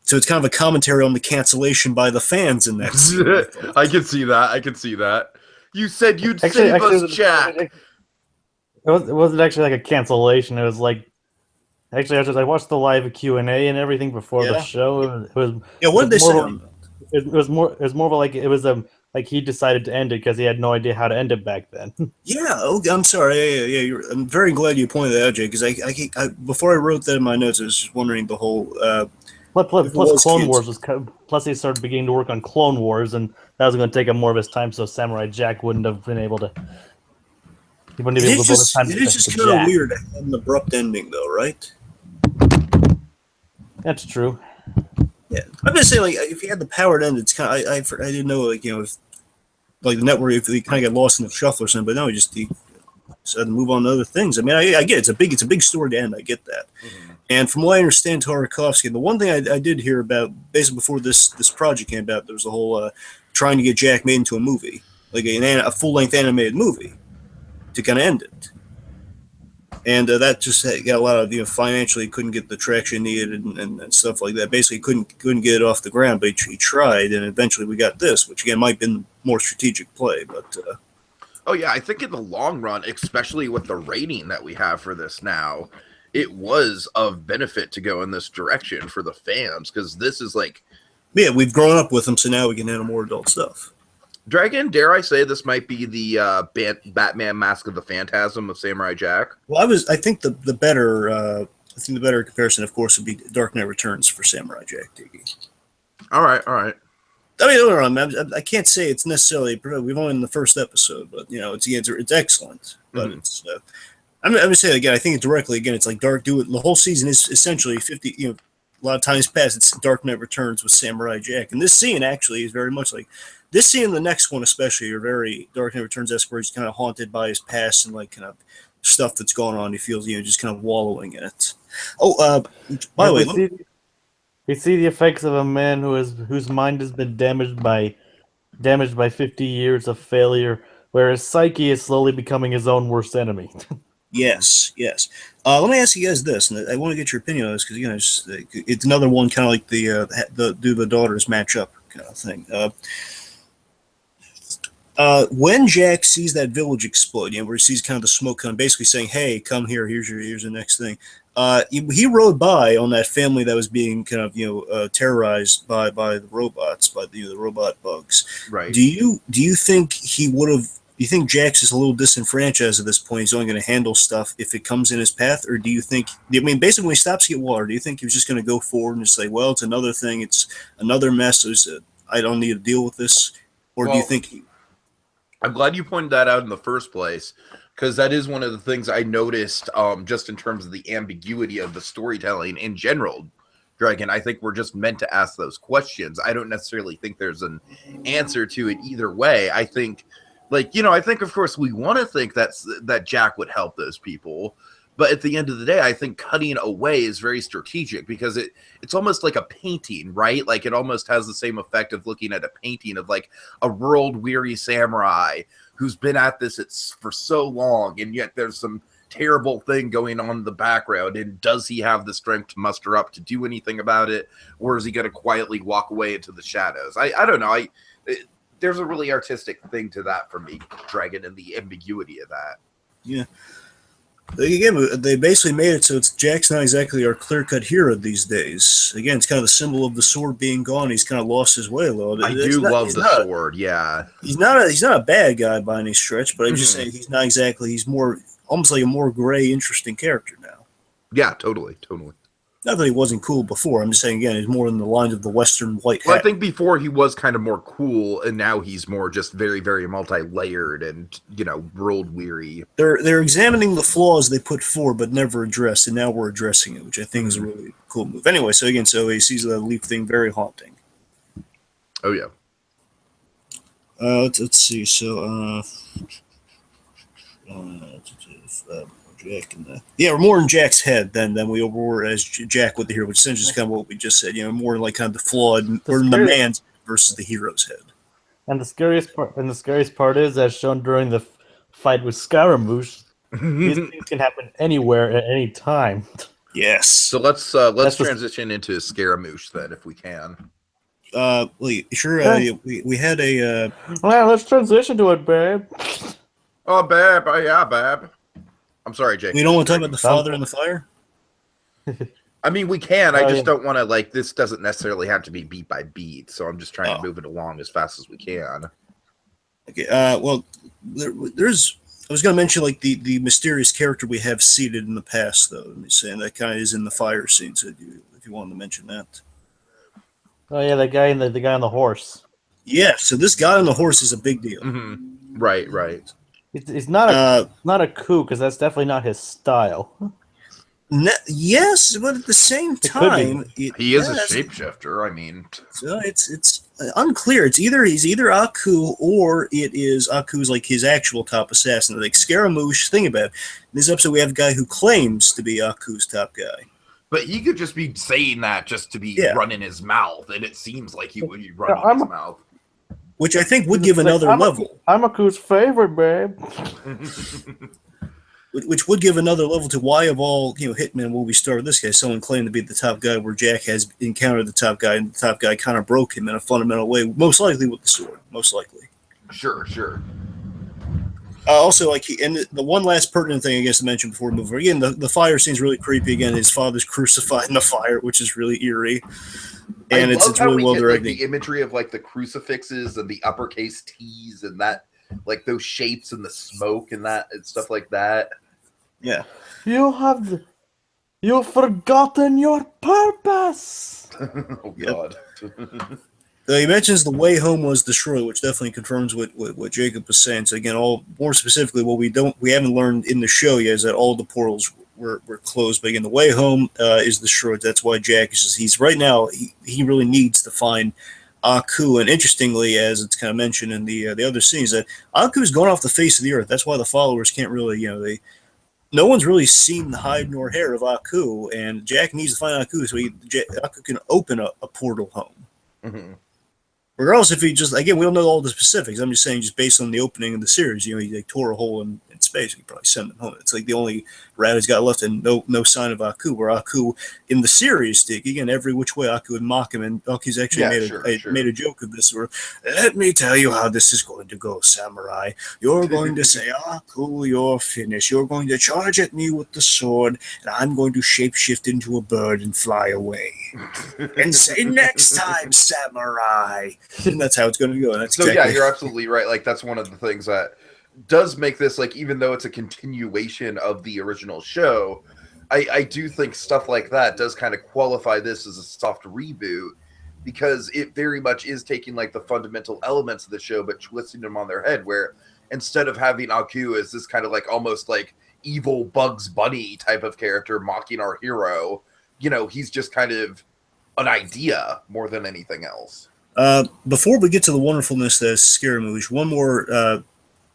S3: So it's kind of a commentary on the cancellation by the fans in that scene.
S1: I can see that. You said you'd save us, Jack.
S2: It wasn't actually like a cancellation. It was like, actually, I watched the live Q&A and everything before the show. It was
S3: what did they say?
S2: It was more of a, like it was like he decided to end it because he had no idea how to end it back then.
S3: Yeah, I'm sorry. Yeah. I'm very glad you pointed that out, Jay. Because I before I wrote that in my notes, I was just wondering the whole.
S2: Plus Clone Wars was. Plus, he started beginning to work on Clone Wars, and that was going to take up more of his time. So Samurai Jack wouldn't have been able to. He wouldn't have been able to time.
S3: It is just kind of weird to have an abrupt ending, though, right?
S2: That's true.
S3: Yeah, I'm just saying, like, if you had the power to end, it's kind of, I didn't know, like, if, like, the network, if they kind of get lost in the shuffle or something, but no, he decided to move on to other things. I mean, I get it. It's a big story to end. I get that. Mm-hmm. And from what I understand, Tarkovsky, the one thing I did hear about, basically before this project came about, there was the whole trying to get Jack made into a movie, like a full-length animated movie to kind of end it. And that just got a lot of, financially couldn't get the traction needed and stuff like that. Basically couldn't get it off the ground, but he tried, and eventually we got this, which again might have been more strategic play. But
S1: oh yeah, I think in the long run, especially with the rating that we have for this now, it was of benefit to go in this direction for the fans, because this is like,
S3: yeah, we've grown up with them, so now we can handle more adult stuff.
S1: Dragon, dare I say this might be the Batman Mask of the Phantasm of Samurai Jack?
S3: Well, I think the better comparison, of course, would be Dark Knight Returns for Samurai Jack.
S1: All right.
S3: I mean, I can't say it's necessarily. We've only in the first episode, but it's excellent. But it's. I'm just saying again. I think directly again. It's like the whole season is essentially 50. A lot of times past. It's Dark Knight Returns with Samurai Jack, and this scene actually is very much like. This scene and the next one especially are very Dark Knight Returns-esque, where he's kind of haunted by his past and like kind of stuff that's going on. He feels just kind of wallowing in it. Oh, by the way,
S2: we see the effects of a man whose mind has been damaged by 50 years of failure, where his psyche is slowly becoming his own worst enemy.
S3: Yes. Let me ask you guys this, and I want to get your opinion on this because it's another one kind of like the do the daughters match up kind of thing. When Jack sees that village explode, where he sees kind of the smoke kind of basically saying, "Hey, come here. Here's the next thing." He rode by on that family that was being kind of terrorized by the robots, by the robot bugs.
S1: Right.
S3: Do you think he would have? Do you think Jax is a little disenfranchised at this point? He's only going to handle stuff if it comes in his path, or do you think? I mean, basically, when he stops to get water, do you think he was just going to go forward and just say, "Well, it's another thing. It's another mess. I don't need to deal with this," or do you think?
S1: I'm glad you pointed that out in the first place, because that is one of the things I noticed just in terms of the ambiguity of the storytelling in general, Dragon. I think we're just meant to ask those questions. I don't necessarily think there's an answer to it either way. I think, I think, of course, we want to think that Jack would help those people. But at the end of the day, I think cutting away is very strategic, because it's almost like a painting, right? Like, it almost has the same effect of looking at a painting of like a world-weary samurai who's been at this for so long, and yet there's some terrible thing going on in the background. And does he have the strength to muster up to do anything about it, or is he going to quietly walk away into the shadows? I don't know. There's a really artistic thing to that for me, Dragon, and the ambiguity of that.
S3: Yeah. Again, they basically made it so Jack's not exactly our clear-cut hero these days. Again, it's kind of the symbol of the sword being gone. He's kind of lost his way a little.
S1: I do love the sword, yeah.
S3: He's not a bad guy by any stretch, but I'm just saying he's not exactly. He's more almost like a more gray, interesting character now.
S1: Yeah, totally.
S3: Not that he wasn't cool before. I'm just saying, again, he's more in the lines of the Western white hat.
S1: Well, I think before he was kind of more cool, and now he's more just very, very multi-layered and, world-weary.
S3: They're examining the flaws they put forward but never addressed, and now we're addressing it, which I think is a really cool move. Anyway, so he sees the leaf thing very haunting.
S1: Oh, yeah.
S3: Let's see. So, Jack we're more in Jack's head than we were as Jack with the hero, which essentially is kind of what we just said. More like kind of the flawed, or the man's versus the hero's head.
S2: And the scariest part is, as shown during the fight with Scaramouche, these things can happen anywhere at any time.
S3: Yes.
S1: So let's transition into Scaramouche then, if we can.
S3: Sure. We had a.
S2: Well, let's transition to it, babe.
S1: Oh, babe. Oh, yeah, babe. I'm sorry, Jake.
S3: We don't want to talk about the father in the fire?
S1: I mean, we can. I just don't want to, this doesn't necessarily have to be beat by beat, so I'm just trying to move it along as fast as we can. Okay,
S3: well, there's... I was going to mention, the mysterious character we have seated in the past, though. I'm saying that kind of is in the fire scene, so if you wanted to mention that.
S2: Oh, yeah, the guy on the horse.
S3: Yeah, so this guy on the horse is a big deal.
S1: Mm-hmm. Right.
S2: It's not a coup, because that's definitely not his style.
S3: Yes, but at the same time,
S1: he is a shapeshifter. I mean,
S3: so it's unclear. He's either Aku or it is Aku's his actual top assassin. Like Scaramouche. Think about it. In this episode, we have a guy who claims to be Aku's top guy.
S1: But he could just be saying that just to be running his mouth, and it seems like he would be running his mouth.
S3: Which I think would give another level.
S2: I'm Aku's favorite, babe.
S3: Which would give another level to why of all hitmen will we start with this guy? Someone claimed to be the top guy, where Jack has encountered the top guy, and the top guy kind of broke him in a fundamental way, most likely with the sword, most likely.
S1: Sure.
S3: Also, the one last pertinent thing I guess to mention before we move on. Again, the fire scene's really creepy. Again, his father's crucified in the fire, which is really eerie. And it's really well directed.
S1: The imagery of the crucifixes and the uppercase T's and that, those shapes and the smoke and that and stuff like that.
S3: Yeah.
S2: You've forgotten your purpose.
S1: Oh God.
S3: He mentions the way home was destroyed, which definitely confirms what Jacob was saying. So again, more specifically, what we haven't learned in the show yet is that all the portals were closed. But again, the way home is destroyed. That's why Jack he's right now. He really needs to find Aku. And interestingly, as it's kind of mentioned in the other scenes, that Aku's gone off the face of the earth. That's why the followers can't really, no one's really seen the hide nor hair of Aku, and Jack needs to find Aku so Aku can open a portal home.
S1: Mm-hmm.
S3: Regardless if he just, again, we don't know all the specifics. I'm just saying, just based on the opening of the series, he tore a hole in space. You probably send him home. It's like the only rat he's got left, and no sign of Aku. Where Aku in the series, Dick, again, every which way Aku would mock him, and Aki's actually made a joke of this. Where, let me tell you how this is going to go, Samurai. You're going to say, Aku, you're finished. You're going to charge at me with the sword, and I'm going to shapeshift into a bird and fly away. And say, next time, Samurai. And that's how it's going to go. And that's
S1: so
S3: exactly.
S1: Yeah, you're absolutely right. Like, that's one of the things that does make this, like, even though it's a continuation of the original show, I do think stuff like that does kind of qualify this as a soft reboot, because it very much is taking, like, the fundamental elements of the show but twisting them on their head, where instead of having Aku as this kind of, like, almost like evil Bugs Bunny type of character mocking our hero, you know, he's just kind of an idea more than anything else.
S3: Before we get to the wonderfulness that is Scaramouche, one more,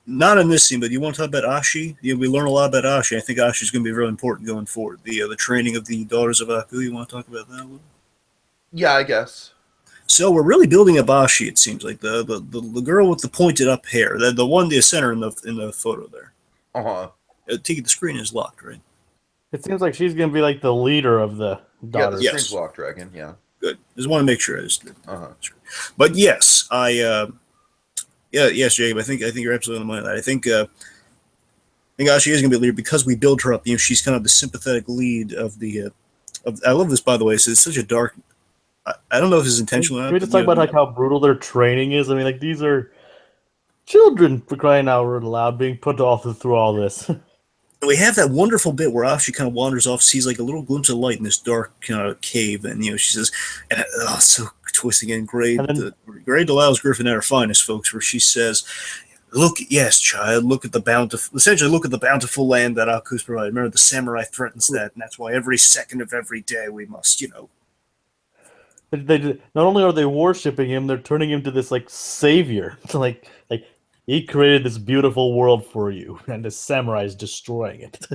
S3: not in this scene, but you want to talk about Ashi? Yeah, we learn a lot about Ashi. I think Ashi is going to be really important going forward. The training of the daughters of Aku. You want to talk about that a little?
S1: Yeah, I guess.
S3: So we're really building up Ashi. It seems like the girl with the pointed up hair, the one, the center in the photo there. Tiki, the screen is locked, right?
S2: It seems like she's going to be like the leader of the daughters.
S1: Yeah, the screen's locked, Dragon. Yeah.
S3: Good. Just want to make sure. But yes, yes, Jacob. I think you're absolutely on the money. I think Ashi is going to be a leader because we build her up. You know, she's kind of the sympathetic lead of the. I love this, by the way. So it's such a dark. I don't know if it's intentional.
S2: Can we just talk about like how brutal their training is? I mean, like, these are children, for crying out loud, being put off through all this.
S3: We have that wonderful bit where Ashi kind of wanders off, sees like a little glimpse of light in this dark kind of cave, and she says, and so twisting and great. Great allows Griffin at her finest, folks, where she says, "Look, yes, child, look at the bountiful land that Aku's provided. Remember, the samurai threatens that, and that's why every second of every day we must,
S2: They not only are they worshiping him, they're turning him to this like savior. like he created this beautiful world for you, and the samurai is destroying it."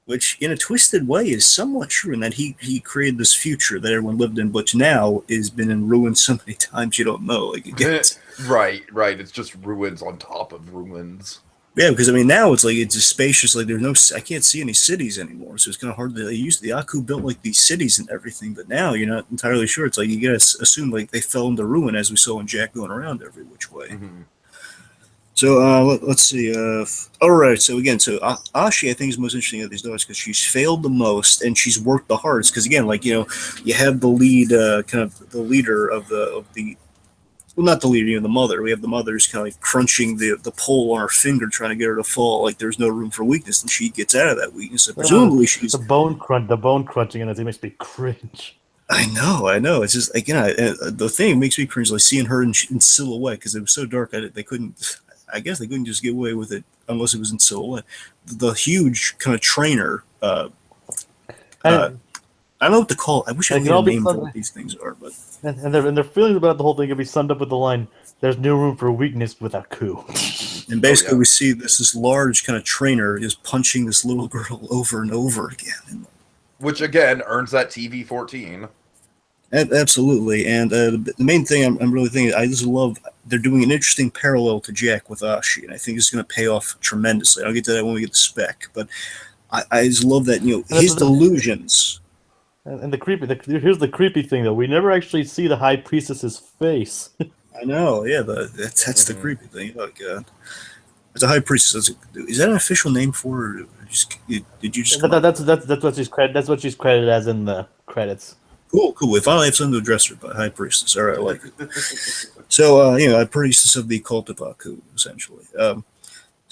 S3: Which, in a twisted way, is somewhat true in that he created this future that everyone lived in, but now has been in ruins so many times you don't know. Like,
S1: right. It's just ruins on top of ruins.
S3: Yeah, because I mean now it's just spacious. Like I can't see any cities anymore, so it's kind of hard to use. The Aku built like these cities and everything, but now you're not entirely sure. It's like you gotta assume like they fell into ruin, as we saw in Jack going around every which way.
S1: Mm-hmm.
S3: So let's see. All right. So again, Ashi, I think, is most interesting of these daughters because she's failed the most and she's worked the hardest. Because again, like you have the lead, kind of the leader of the well, not the leader, the mother. We have the mother's kind of like crunching the pole on her finger, trying to get her to fall. Like there's no room for weakness, and she gets out of that weakness. So presumably, she's
S2: the bone crunching, and it makes me cringe.
S3: I know. It's just the thing makes me cringe, like seeing her in silhouette because it was so dark. They couldn't. I guess they couldn't just get away with it unless it was in silhouette. The huge kind of trainer. I don't know what to call it. I wish I knew a name for what these things are, but
S2: and their feelings about the whole thing can be summed up with the line, "There's no room for weakness with Aku."
S3: And basically, we see this large kind of trainer is punching this little girl over and over again,
S1: which again earns that TV 14.
S3: Absolutely, and the main thing I'm really thinking, I just love they're doing an interesting parallel to Jack with Ashi, and I think it's going to pay off tremendously. I'll get to that when we get the spec, but I just love that his delusions.
S2: And here's the creepy thing though, we never actually see the High Priestess's face.
S3: I know, yeah, that's the creepy thing. Like, the High Priestess, is that an official name for her? Did you just?
S2: That's what she's credited. That's what she's credited as in the credits.
S3: Cool. We finally have something to address her by High Priestess. All right, I like it. So, High Priestess of the cult of Aku, essentially. I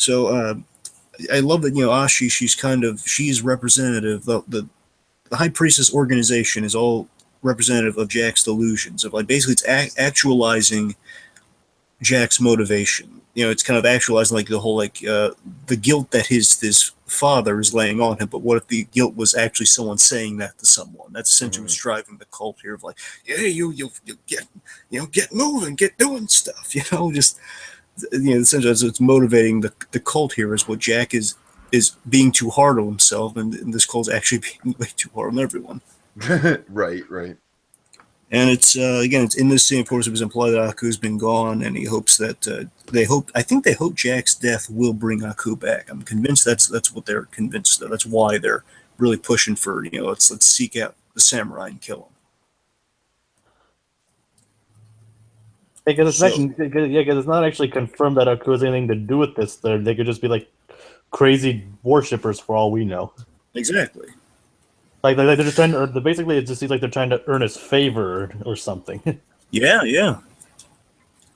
S3: love that, Ashi, she's representative. The High Priestess organization is all representative of Jack's delusions. Of like, basically, it's actualizing Jack's motivation. It's kind of actualizing like the whole the guilt that his father is laying on him. But what if the guilt was actually someone saying that to someone? That's essentially what's driving the cult here of like, yeah, you get moving, get doing stuff. Essentially it's motivating the cult here is what Jack is being too hard on himself, and this cult's actually being way too hard on everyone.
S1: Right.
S3: And it's again, it's in this scene. Of course, it was implied that Aku's been gone, and he hopes that I think they hope Jack's death will bring Aku back. I'm convinced that's what they're convinced of. That's why they're really pushing for let's seek out the samurai and kill him.
S2: Because it's not actually confirmed that Aku has anything to do with this. They could just be like crazy worshippers for all we know.
S3: Exactly.
S2: Like they're just trying to. Basically, it just seems like they're trying to earn his favor or something.
S3: Yeah.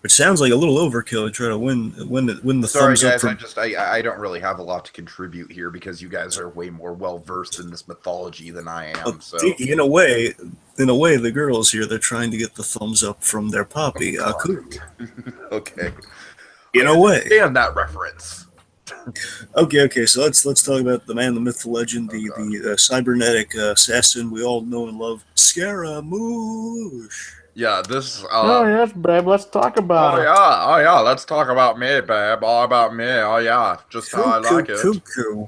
S3: Which sounds like a little overkill to try to win the
S1: Sorry,
S3: thumbs up
S1: guys.
S3: from.
S1: I don't really have a lot to contribute here because you guys are way more well versed in this mythology than I am. So
S3: In a way, the girls here, they're trying to get the thumbs up from their poppy, Aku.
S1: Okay.
S3: In a way.
S1: Damn that reference.
S3: Okay. So let's talk about the man, the myth, the legend, the cybernetic assassin we all know and love, Scaramouche.
S1: Yeah, this.
S2: Oh yes, babe. Let's talk about it.
S1: Oh yeah. Let's talk about me, babe. All about me. Oh yeah, just how I like it.
S3: Cuckoo.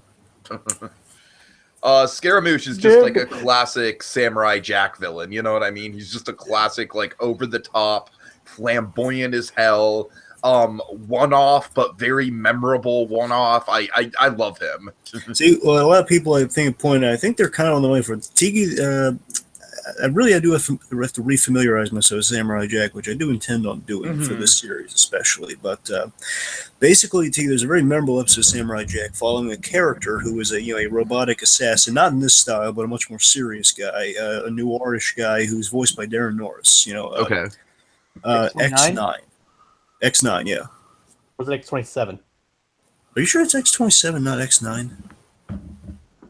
S1: Scaramouche is just like a classic Samurai Jack villain. You know what I mean? He's just a classic, like over the top, flamboyant as hell. One-off, but very memorable one-off. I love him.
S3: See, well, a lot of people I think point out, I think they're kind of on the way for Tiki. I do have to refamiliarize myself with Samurai Jack, which I do intend on doing for this series, especially. But basically, there's a very memorable episode of Samurai Jack following a character who is a robotic assassin, not in this style, but a much more serious guy, a noirish guy who's voiced by Darren Norris.
S1: Okay.
S3: X9. X9, yeah.
S2: Was it X27?
S3: Are you sure it's X27, not X9?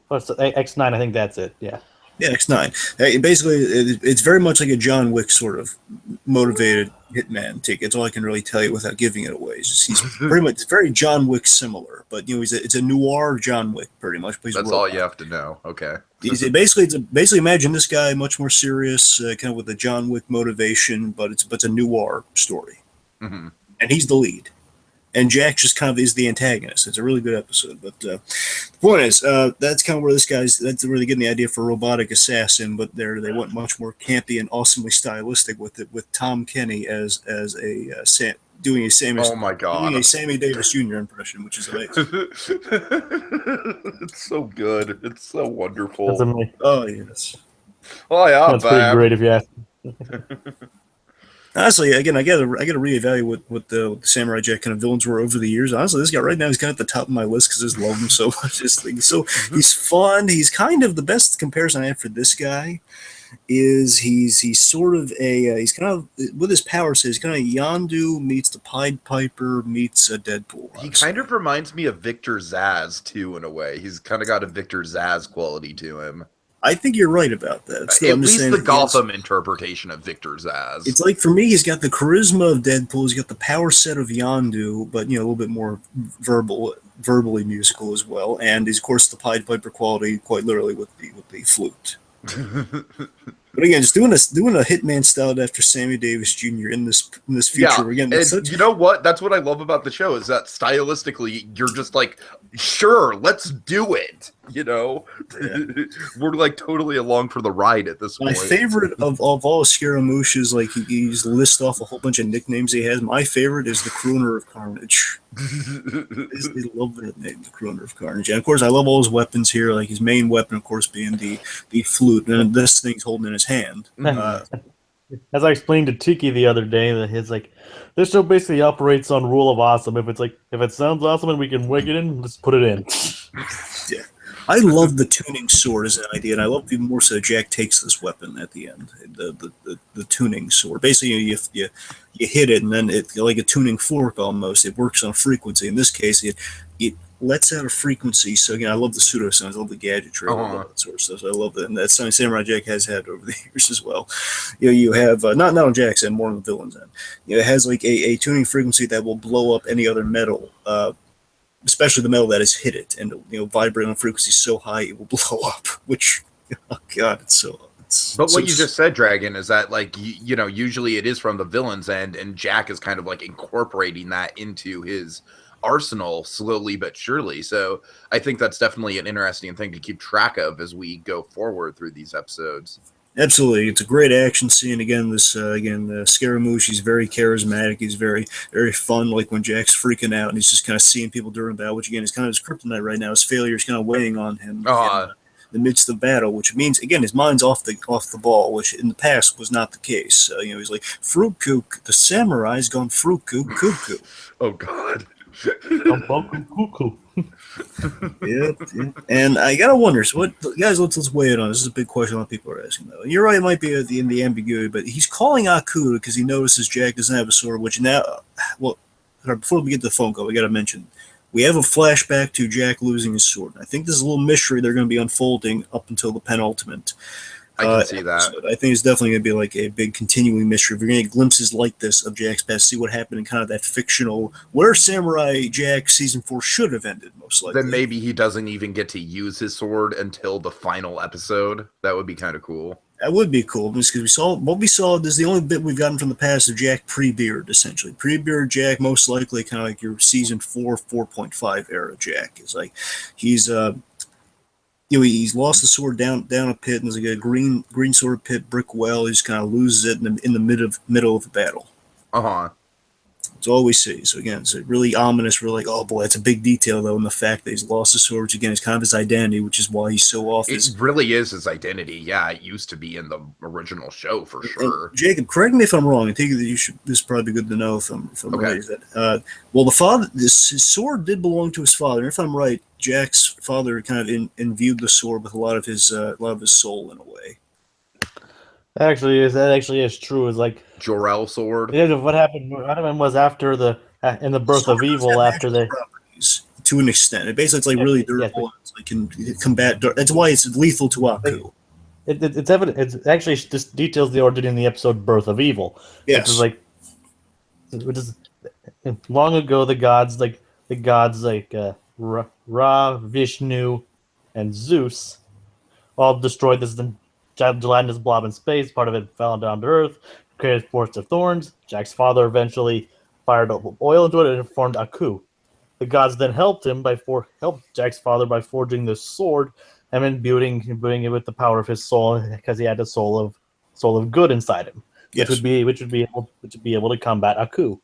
S2: Oh, it's X9. I think that's it. Yeah.
S3: Yeah, X9. Basically, it's very much like a John Wick sort of motivated hitman take. It's all I can really tell you without giving it away. He's pretty much it's very John Wick similar, but it's a noir John Wick pretty much.
S1: That's all you have to know. Okay.
S3: Basically imagine this guy much more serious, kind of with a John Wick motivation, but it's a noir story, and he's the lead. And Jack just kind of is the antagonist. It's a really good episode. But the point is, that's kind of where that's where they're getting the idea for a robotic assassin. But they went much more campy and awesomely stylistic with it, with Tom Kenny as doing a Sammy.
S1: Oh my god!
S3: Doing a Sammy Davis Jr. impression, which is amazing.
S1: It's so good. It's so wonderful.
S2: That's amazing.
S3: Oh yes.
S1: Oh yeah,
S2: that's pretty great if you ask.
S3: Honestly, again, I gotta reevaluate what the Samurai Jack kind of villains were over the years. Honestly, this guy right now is kind of at the top of my list because I just love him so much. He's fun. He's kind of the best comparison I have for this guy. Is he's sort of he's kind of with his power set. He's kind of Yondu meets the Pied Piper meets a Deadpool.
S1: Honestly. He kind of reminds me of Victor Zsasz too, in a way. He's kind of got a Victor Zsasz quality to him.
S3: I think you're right about that.
S1: At least the Gotham interpretation of Victor Zsasz.
S3: It's like, for me, he's got the charisma of Deadpool. He's got the power set of Yondu, but a little bit more verbally musical as well. And he's, of course, the Pied Piper quality, quite literally, with the flute. But again, just doing a Hitman styled after Sammy Davis Jr. in this future.
S1: Yeah,
S3: again,
S1: you know what? That's what I love about the show is that stylistically, you're just like, sure, let's do it. We're like totally along for the ride at this point.
S3: My favorite of all Scaramouche's, like he's lists off a whole bunch of nicknames he has. My favorite is the Crooner of Carnage. I love that name, the Crooner of Carnage. And of course, I love all his weapons here. Like his main weapon, of course, being the flute, and this thing's holding in his hand.
S2: As I explained to Tiki the other day, that this show basically operates on rule of awesome. If it sounds awesome and we can wig it in, let's put it in.
S3: Yeah. I love the tuning sword as an idea, and I love even more so Jack takes this weapon at the end, the tuning sword. Basically, you hit it, and then it like a tuning fork almost. It works on a frequency. In this case, it lets out a frequency. So again, I love the pseudo sounds, I love the gadgetry, I love that sort of stuff. So I love that, and that's something Samurai Jack has had over the years as well. You have not on Jack's end, more on the villain's end. It has like a tuning frequency that will blow up any other metal. Especially the metal that has hit it, and vibrate on a frequency so high it will blow up. Which, oh god,
S1: But what you just said, Dragon, is that like usually it is from the villain's end, and Jack is kind of like incorporating that into his arsenal slowly but surely. So I think that's definitely an interesting thing to keep track of as we go forward through these episodes.
S3: Absolutely, it's a great action scene. Again, Scaramouche, he's very charismatic. He's very, very fun. Like when Jack's freaking out and he's just kind of seeing people during battle, which again is kind of his kryptonite right now. His failure is kind of weighing on him in the midst of battle, which means again his mind's off the ball, which in the past was not the case. He's like fruit kook. The samurai's gone fruit kook cuckoo.
S1: Oh God.
S2: Cuckoo.
S3: Yeah. And I gotta wonder. So, what guys? Let's weigh it on. This is a big question a lot of people are asking, though. You're right. It might be in the ambiguity, but he's calling Aku because he notices Jack doesn't have a sword. Which now, well, before we get to the phone call, we gotta mention we have a flashback to Jack losing his sword. I think this is a little mystery they're going to be unfolding up until the penultimate.
S1: I can see that.
S3: Episode. I think it's definitely going to be like a big continuing mystery. We're going to get glimpses like this of Jack's past, see what happened in kind of that fictional, where Samurai Jack season 4 should have ended, most likely.
S1: Then maybe he doesn't even get to use his sword until the final episode. That would be kind of cool.
S3: That would be cool, because we saw. This is the only bit we've gotten from the past of Jack pre-beard, essentially. Pre-beard Jack, most likely kind of like your season 4, 4.5 era Jack. It's like he's he's lost the sword down a pit, and there's like a green sword pit, brick well. He just kind of loses it in the middle of the battle. It's all we see. So again, it's really ominous. We're like, oh boy, that's a big detail though, in the fact that he's lost the sword, which again is kind of his identity, which is why he's so off.
S1: It really is his identity. Yeah, it used to be in the original show for sure.
S3: And Jacob, correct me if I'm wrong. I think that this is probably good to know if I'm right. Is that well, his sword did belong to his father. And if I'm right, Jack's father kind of imbued the sword with a lot of his soul in a way.
S2: That actually is true. It's like
S1: Jor-El sword.
S2: Yeah, what happened was after in the Birth of Evil, after they
S3: to an extent, it's like really durable. It's like can combat. That's why it's lethal to Aku.
S2: It's evident. It's actually just details the origin in the episode Birth of Evil.
S3: Yes,
S2: which is long ago the gods Ra, Vishnu, and Zeus all destroyed this gelatinous blob in space. Part of it fell down to Earth, created Forest of Thorns. Jack's father eventually fired oil into it and it formed Aku. The gods then helped Jack's father by forging this sword and imbuing it with the power of his soul, because he had a soul of good inside him, which would be able to combat Aku.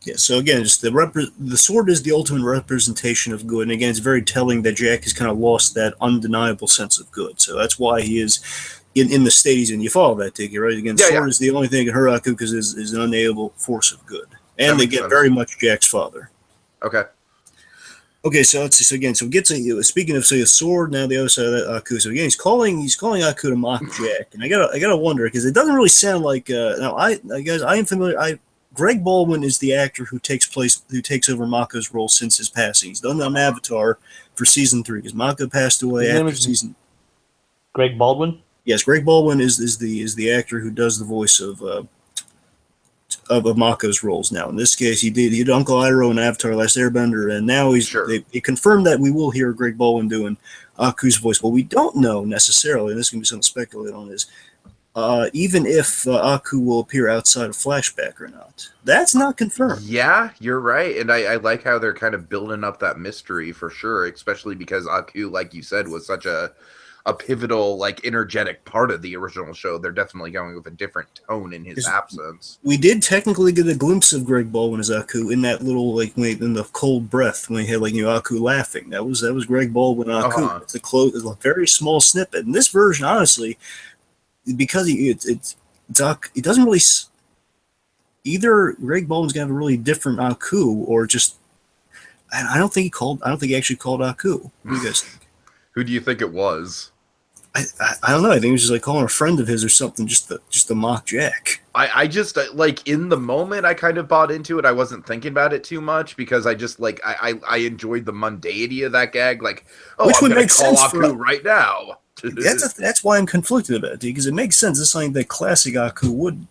S3: Yeah, so again, just the sword is the ultimate representation of good, and again, it's very telling that Jack has kind of lost that undeniable sense of good. So that's why he is in the state he's in. You follow that, Tiki, right? Again, sword is the only thing that can hurt Aku because is an unalienable force of good, and they get very much Jack's father. Okay, so let's see. So again, we get to speaking of a sword. Now the other side of that Aku. So again, he's calling Aku to mock Jack, and I gotta wonder, because it doesn't really sound like. Now I am familiar. Greg Baldwin is the actor who takes over Mako's role since his passing. He's done on Avatar for season 3 because Mako passed away after season.
S2: Greg Baldwin.
S3: Yes, Greg Baldwin is the actor who does the voice of Mako's roles now. In this case, he did Uncle Iroh in Avatar: Last Airbender, and now they confirmed that we will hear Greg Baldwin doing Aku's voice. What we don't know necessarily, and this can be something speculated on, is even if Aku will appear outside of flashback or not. That's not confirmed.
S1: Yeah, you're right. And I like how they're kind of building up that mystery for sure, especially because Aku, like you said, was such a pivotal, like, energetic part of the original show. They're definitely going with a different tone in his absence.
S3: We did technically get a glimpse of Greg Baldwin as Aku in that little, like, in the cold breath when he had, like, Aku laughing. That was Greg Baldwin Aku. It's a very small snippet. And this version, honestly, because it doesn't really. Either Greg Baldwin's gonna have a really different Aku, or just I don't think he actually called Aku. What do you guys think?
S1: Who do you think it was?
S3: I don't know. I think it was just like calling a friend of his or something, just to mock Jack.
S1: I just like in the moment I kind of bought into it. I wasn't thinking about it too much because I just like I enjoyed the mundanity of that gag. Like,
S3: which
S1: I'm
S3: would make
S1: call
S3: sense
S1: Aku right now.
S3: That's why I'm conflicted about it, because it makes sense. It's something that classic Aku would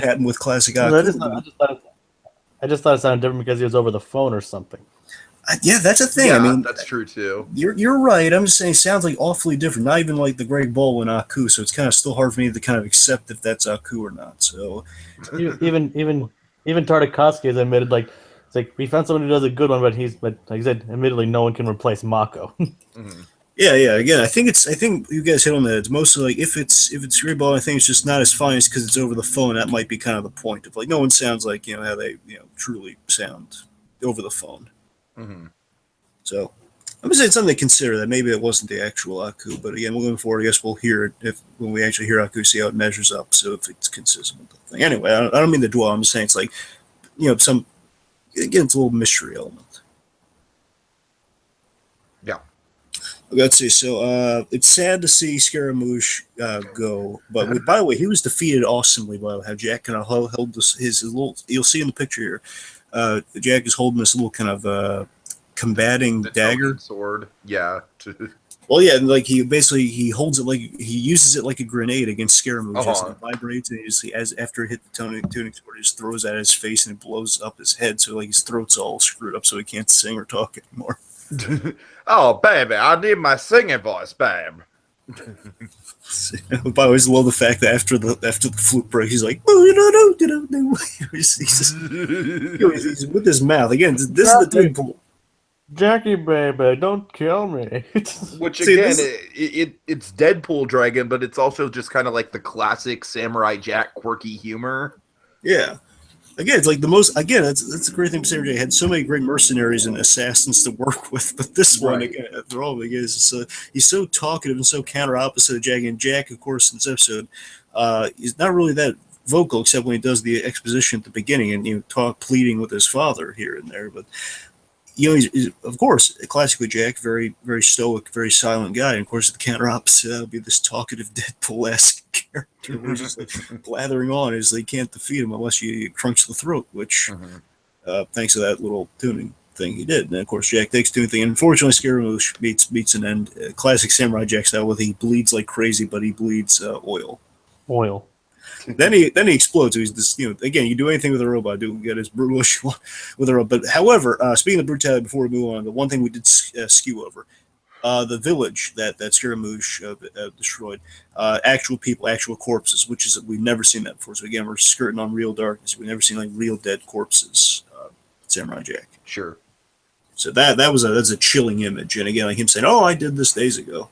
S3: happen with classic Aku.
S2: I just thought it sounded different because he was over the phone or something.
S3: Yeah, that's a thing.
S1: Yeah,
S3: I mean,
S1: that's true too.
S3: You're right. I'm just saying, it sounds like awfully different. Not even like the Greg Baldwin Aku. So it's kind of still hard for me to kind of accept if that's Aku or not. So
S2: even Tartakovsky has admitted, like, it's like we found someone who does a good one, but like I said, admittedly, no one can replace Mako.
S3: Mm-hmm. Yeah, yeah. Again, I think you guys hit on that. It's mostly like if it's Screwball, I think it's just not as funny as because it's over the phone. That might be kind of the point of like no one sounds like how they truly sound over the phone.
S1: Mm-hmm.
S3: So I'm just saying something to consider that maybe it wasn't the actual Aku, but again, moving forward, I guess we'll hear it when we actually hear Aku, see how it measures up. So if it's consistent with the thing. Anyway, I don't mean to dwell. I'm just saying it's like some again, it's a little mystery element.
S1: Yeah.
S3: Let's see. So it's sad to see Scaramouche go, but by the way, he was defeated awesomely by how Jack kind of held his little. You'll see in the picture here. Jack is holding this little kind of combating
S1: The
S3: dagger
S1: token sword. Yeah.
S3: Well, yeah, and like he holds it like he uses it like a grenade against Scaramouche.
S1: Uh-huh.
S3: It vibrates, and as after it hit the tuning sword, he just throws that at his face and it blows up his head, so like his throat's all screwed up, so he can't sing or talk anymore.
S1: Oh, baby, I need my singing voice, babe.
S3: But I always love the fact that after the flute break, he's like, oh, no. He's with his mouth again. This is the Deadpool.
S2: Jackie, baby, don't kill me.
S1: Which
S3: See,
S1: again, it's Deadpool Dragon, but it's also just kind of like the classic Samurai Jack quirky humor.
S3: Yeah. Again, it's like the most. Again, that's a great thing. Samurai Jack had so many great mercenaries and assassins to work with, but this one, again, after all, he's so talkative and so counter opposite of Jack. And Jack, of course, in this episode, he's not really that vocal except when he does the exposition at the beginning and pleading with his father here and there, but. He's of course classically Jack, very very stoic, very silent guy. And of course, the counter opposite would be this talkative Deadpool-esque character, who's just like blathering on as they can't defeat him unless you crunch the throat. Which, thanks to that little tuning thing he did. And then, of course, Jack takes tuning thing. And unfortunately, Scaramouche meets an end. Classic Samurai Jack style, with he bleeds like crazy, but he bleeds oil.
S2: Oil.
S3: Then he explodes. So he's this, again, you do anything with a robot, get as brutal as you want with a robot. But however, speaking of brutality, before we move on, the one thing we did skew over, the village that Scaramouche destroyed, actual people, actual corpses, which is we've never seen that before. So again, we're skirting on real darkness. We've never seen like real dead corpses. Samurai Jack.
S1: Sure.
S3: So that's a chilling image. And again, like him saying, "Oh, I did this days ago."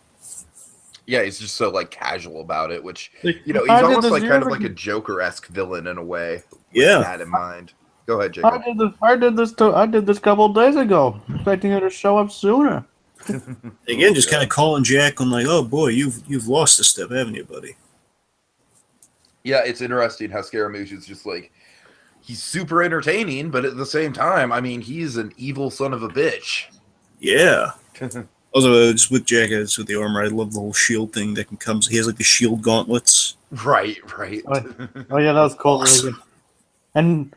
S1: Yeah, he's just so like casual about it, which he's
S2: I
S1: almost like kind of like a Joker-esque villain in a way.
S3: Yeah.
S1: With that in mind. Go ahead, Jacob.
S2: I did this a couple of days ago, expecting her to show up sooner.
S3: Again, just kind of calling Jack on like, "Oh boy, you've lost a step, haven't you, buddy?"
S1: Yeah, it's interesting how Scaramouche is just like he's super entertaining, but at the same time, I mean, he's an evil son of a bitch.
S3: Yeah. Also, just with Jack, it's with the armor. I love the whole shield thing that comes. He has like the shield gauntlets.
S1: Right.
S2: Oh yeah, that was cool.
S3: Awesome.
S2: And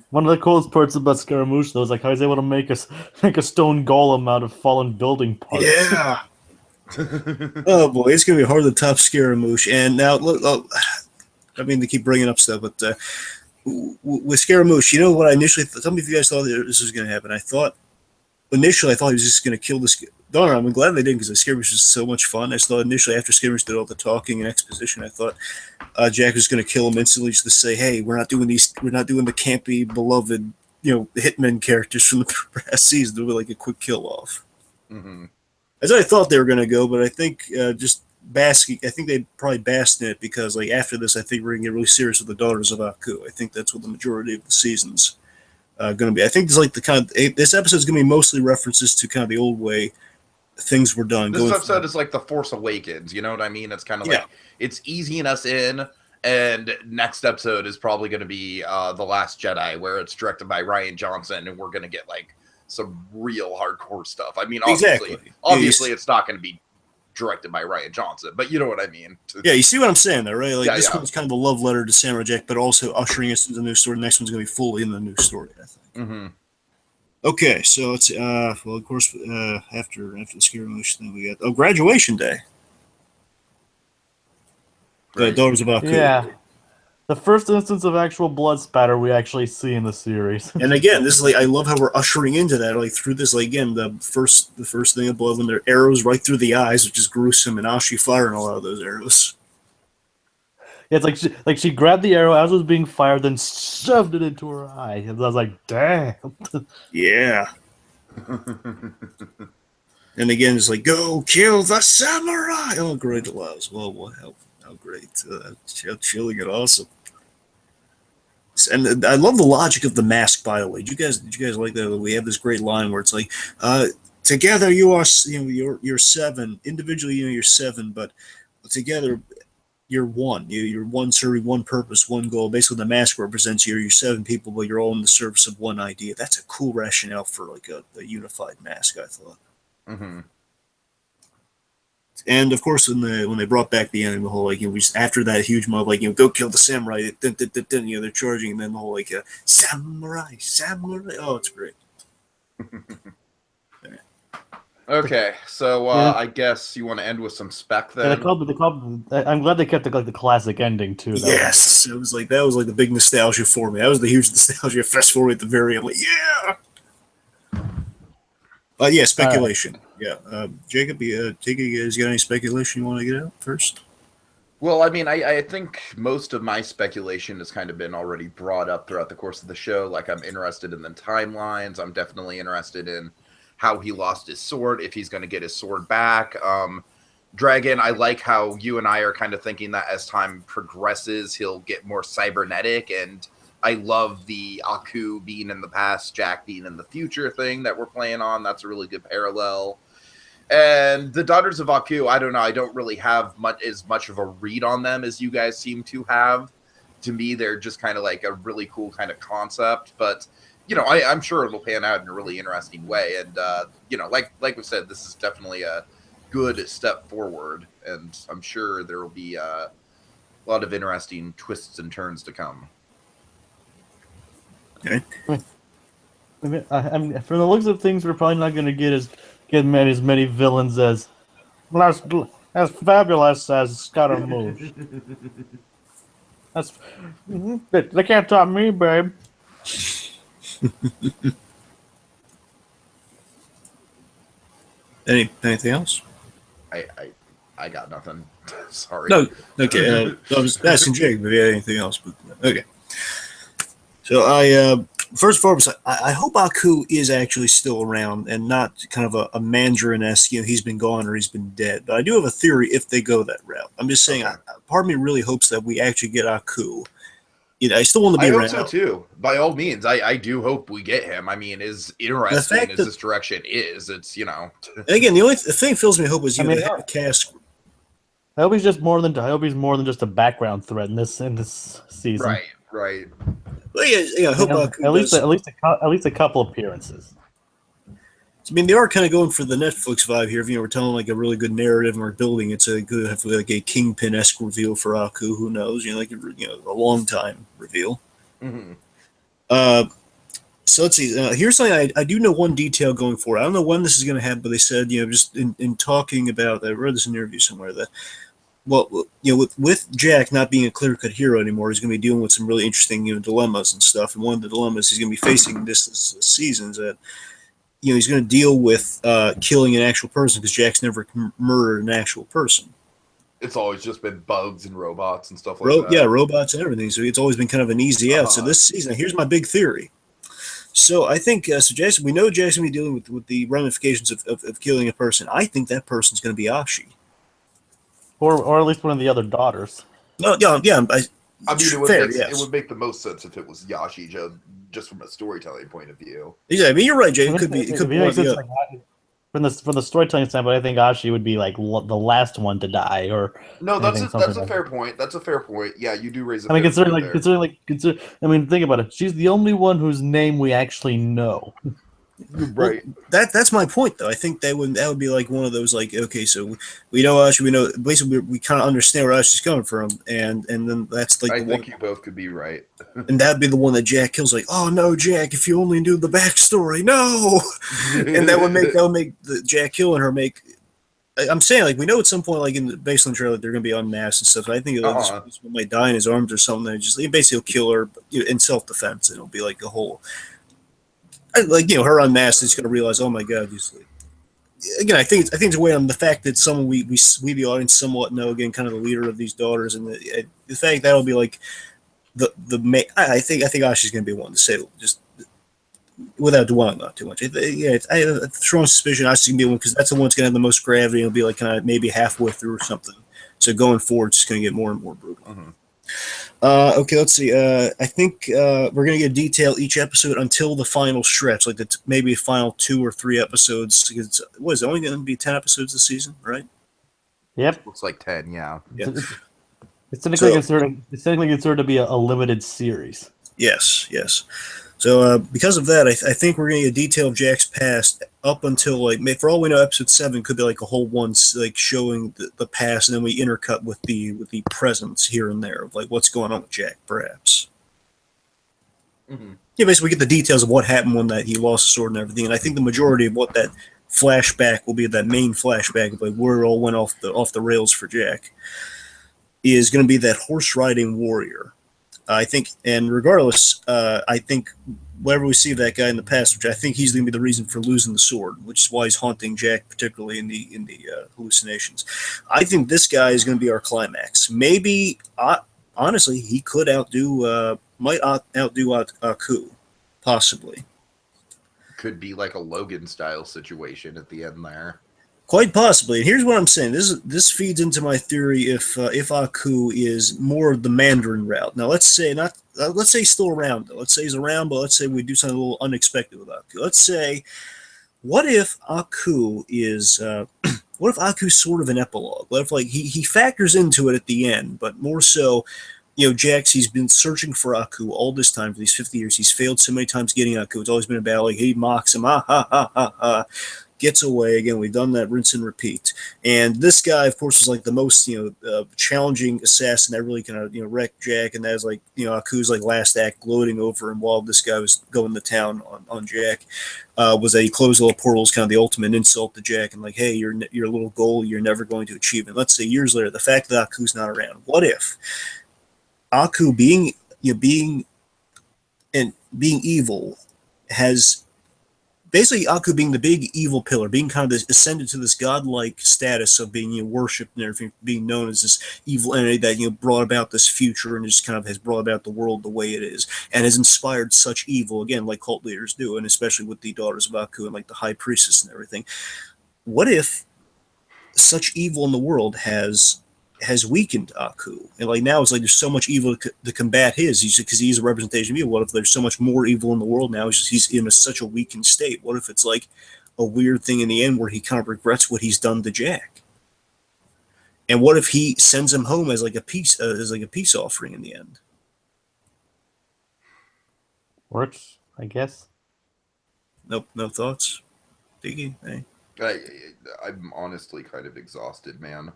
S2: one of the coolest parts about Scaramouche, though, is like how he's able to make a stone golem out of fallen building parts.
S3: Yeah. Oh boy, it's gonna be hard to top Scaramouche. And now, look, I mean to keep bringing up stuff, but with Scaramouche, what I initially tell me if you guys thought that this was gonna happen. Initially, I thought he was just going to kill this. No, I'm glad they didn't, because the Scaramouche was so much fun. I thought initially, after Scaramouche did all the talking and exposition, I thought Jack was going to kill him instantly, just to say, "Hey, we're not doing the campy, beloved, hitmen characters from the past season. Do like a quick kill off."
S1: Mm-hmm.
S3: As I thought they were going to go, but I think just basking. I think they probably basked in it because, like, after this, I think we're going to get really serious with the Daughters of Aku. I think that's what the majority of the seasons. Going to be. I think it's like this episode is going to be mostly references to kind of the old way things were done.
S1: This episode is like the Force Awakens. You know what I mean? It's kind of like it's easing us in, and next episode is probably going to be The Last Jedi, where it's directed by Rian Johnson, and we're going to get like some real hardcore stuff. I mean, obviously, it's not going to be directed by Rian Johnson, but you know what I mean.
S3: Yeah, you see what I'm saying there, right? Like this
S1: yeah.
S3: one's kind of a love letter to Samurai Jack, but also ushering us into the new story. The next one's going to be fully in the new story, I think.
S1: Mm-hmm.
S3: Okay, so it's well, of course, after the Scaramouche thing, we got graduation day. The Daughters of Aku.
S2: Yeah. The first instance of actual blood spatter we actually see in the series.
S3: And again, this is like I love how we're ushering into that, like through this, like again, the first thing of blood when there are arrows right through the eyes, which is gruesome, and Ashi firing a lot of those arrows.
S2: Yeah, it's like she grabbed the arrow as it was being fired, then shoved it into her eye. And I was like, damn.
S3: Yeah. And again, it's like, go kill the samurai. Oh, great! It was. Well, how great! How chilling and awesome. And I love the logic of the mask. By the way, did you guys like that? We have this great line where it's like, together you are, you're seven. Individually, you're seven, but together you're one. You're one serving one purpose, one goal. Basically, the mask represents you're seven people, but you're all in the service of one idea. That's a cool rationale for like a unified mask, I thought.
S1: Mm-hmm.
S3: And of course, when they brought back the enemy, the whole like after that huge mob, like go kill the samurai, they're charging, and then the whole like samurai. Oh, it's great.
S1: Okay, so I guess you want to end with some spec then.
S2: I'm glad they kept the classic ending too.
S3: Yes, it was like that was like the big nostalgia for me. That was the huge nostalgia fest for me at the very end. Like, yeah. Yeah, speculation. Right. Yeah, Jacob, you guys got any speculation you want to get out first?
S1: Well, I mean, I think most of my speculation has kind of been already brought up throughout the course of the show. Like, I'm interested in the timelines. I'm definitely interested in how he lost his sword, if he's going to get his sword back. Dragon, I like how you and I are kind of thinking that as time progresses, he'll get more cybernetic, and I love the Aku being in the past, Jack being in the future thing that we're playing on. That's a really good parallel. And the Daughters of Aku, I don't know. I don't really have as much of a read on them as you guys seem to have. To me, they're just kind of like a really cool kind of concept. But, you know, I'm sure it'll pan out in a really interesting way. And, you know, like we said, this is definitely a good step forward. And I'm sure there will be a lot of interesting twists and turns to come.
S3: Okay.
S2: I mean, from the looks of things, we're probably not going to get as many villains as fabulous as Scaramouche. They can't top me, babe.
S3: Anything else?
S1: I got nothing. Sorry.
S3: No. Okay. I was asking Jacob if he had anything else, but okay. So first and foremost, I hope Aku is actually still around and not kind of a Mandarin-esque, he's been gone or he's been dead. But I do have a theory if they go that route. I'm just saying, part of me really hopes that we actually get Aku. I still want to be around.
S1: I hope so too. By all means, I do hope we get him. I mean, as interesting as this direction is, it's,
S3: Again, the only thing that fills me hope is have a cast.
S2: I hope he's more than just a background threat in this season.
S1: Right.
S3: Well, yeah, I hope
S2: at least a couple appearances.
S3: I mean, they are kind of going for the Netflix vibe here. We're telling like a really good narrative and we're building it to have like a Kingpin-esque reveal for Aku. Who knows? A long time reveal.
S1: Mm-hmm.
S3: So let's see. Here's something I do know one detail going forward. I don't know when this is going to happen, but they said just in talking about. I read this in an interview somewhere that. Well, with Jack not being a clear-cut hero anymore, he's going to be dealing with some really interesting, dilemmas and stuff. And one of the dilemmas he's going to be facing this season is that, he's going to deal with killing an actual person because Jack's never murdered an actual person.
S1: It's always just been bugs and robots and stuff like that.
S3: Yeah, robots and everything. So it's always been kind of an easy out. So this season, here's my big theory. So I think, we know Jack's going to be dealing with the ramifications of killing a person. I think that person's going to be Ashi.
S2: Or at least one of the other daughters.
S3: No, yeah.
S1: I mean, it would make the most sense if it was Yashi, just from a storytelling point of view.
S3: Yeah, I mean, you're right, Jay. It could be.
S2: From the storytelling standpoint, I think Ashi would be like the last one to die. Or
S1: no, that's a fair point. That's a fair point. Yeah, you do raise.
S2: I mean, think about it. She's the only one whose name we actually know.
S1: Right.
S3: Well, that's my point, though. I think that would be like one of those, like, okay, so we know Ashi, we know basically we kind of understand where Ashi's coming from, and then that's like.
S1: I think you both could be right.
S3: And that'd be the one that Jack kills. Like, oh no, Jack! If you only knew the backstory, no. And that would make the Jack killing her make. I'm saying, like, we know at some point, like in the baseline trailer, they're gonna be unmasked and stuff. I think this one might die in his arms or something. That just basically kill her in self-defense, and it'll be like a whole. Like, her unmasked is going to realize, oh my god, again, I think it's a way on the fact that someone we the audience somewhat know, again, kind of the leader of these daughters, and the fact that'll be like I think Ashi's going to be one to say, just without dwelling on it too much. I have a strong suspicion Oscar's gonna be one because that's the one that's gonna have the most gravity. It'll be like kind of maybe halfway through or something. So going forward, it's just gonna get more and more brutal.
S1: Mhm.
S3: Okay, let's see. I think we're gonna get detail each episode until the final stretch, like maybe final 2 or 3 episodes. Because what is it, only going to be 10 episodes this season, right?
S2: Yep.
S1: Looks like 10, yeah.
S3: Yeah.
S2: It's technically considered to be a limited series.
S3: Yes. So because of that, I think we're going to get detail of Jack's past up until like for all we know, episode 7 could be like a whole one like showing the past, and then we intercut with the presents here and there of like what's going on with Jack, perhaps.
S1: Mm-hmm.
S3: Yeah, basically we get the details of what happened when that he lost the sword and everything, and I think the majority of what that flashback will be, that main flashback of like where it all went off the rails for Jack, is going to be that horse riding warrior. I think, and regardless, I think whenever we see that guy in the past, which I think he's going to be the reason for losing the sword, which is why he's haunting Jack, particularly in the hallucinations. I think this guy is going to be our climax. Maybe, honestly, he could might outdo Aku, possibly.
S1: Could be like a Logan style situation at the end there.
S3: Quite possibly. And here's what I'm saying. This feeds into my theory if Aku is more of the Mandarin route. Now let's say he's still around though. Let's say he's around, but let's say we do something a little unexpected with Aku. Let's say, what if Aku is what if Aku's sort of an epilogue? What if like he factors into it at the end, but more so, he's been searching for Aku all this time for these 50 years. He's failed so many times getting Aku. It's always been about like he mocks him, ha. Gets away again. We've done that rinse and repeat. And this guy, of course, was like the most challenging assassin that really kind of wrecked Jack. And that was like Aku's like last act, gloating over him while this guy was going to town on Jack. Was that he closed little portals, kind of the ultimate insult to Jack, and like, hey, your little goal you're never going to achieve. And let's say years later, the fact that Aku's not around. What if Aku being evil has. Basically, Aku being the big evil pillar, being kind of ascended to this godlike status of being worshipped and everything, being known as this evil entity that brought about this future and just kind of has brought about the world the way it is, and has inspired such evil again, like cult leaders do, and especially with the daughters of Aku and like the high priestess and everything. What if such evil in the world has weakened Aku, and like now it's like there's so much evil to combat because he's a representation of evil. What if there's so much more evil in the world now? He's in such a weakened state. What if it's like a weird thing in the end where he kind of regrets what he's done to Jack? And what if he sends him home as like a peace offering in the end?
S2: Works, I guess.
S3: Nope, no thoughts. Diggy, hey.
S1: I'm honestly kind of exhausted, man.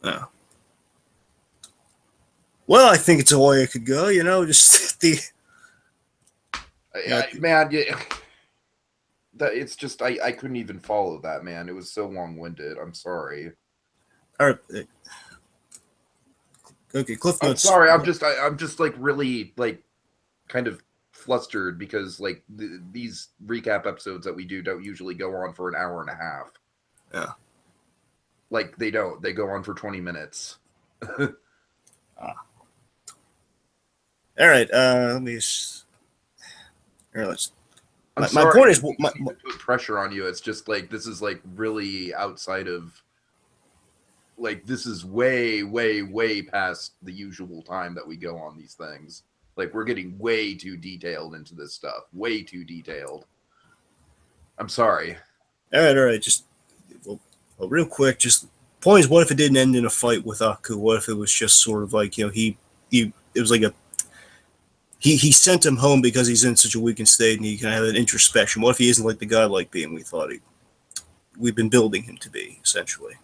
S3: Oh. Well, I think it's a way it could go, just the...
S1: Man, it's just, I couldn't even follow that, man. It was so long-winded. I'm sorry.
S3: All right. Okay, Cliff Notes.
S1: I'm sorry, I'm just like really, like, kind of flustered because, like, these recap episodes that we do don't usually go on for an hour and a half.
S3: Yeah.
S1: Like, they don't. They go on for 20 minutes.
S3: All right, let me just... Here, let's... My point is...
S1: put pressure on you. It's just, like, this is, like, really outside of... Like, this is way, way, way past the usual time that we go on these things. Like, we're getting way too detailed into this stuff. Way too detailed. I'm sorry.
S3: All right, just... Well, real quick, just point is, what if it didn't end in a fight with Aku? What if it was just sort of like it was like he sent him home because he's in such a weakened state and he kind of had an introspection. What if he isn't like the godlike being we thought we've been building him to be, essentially?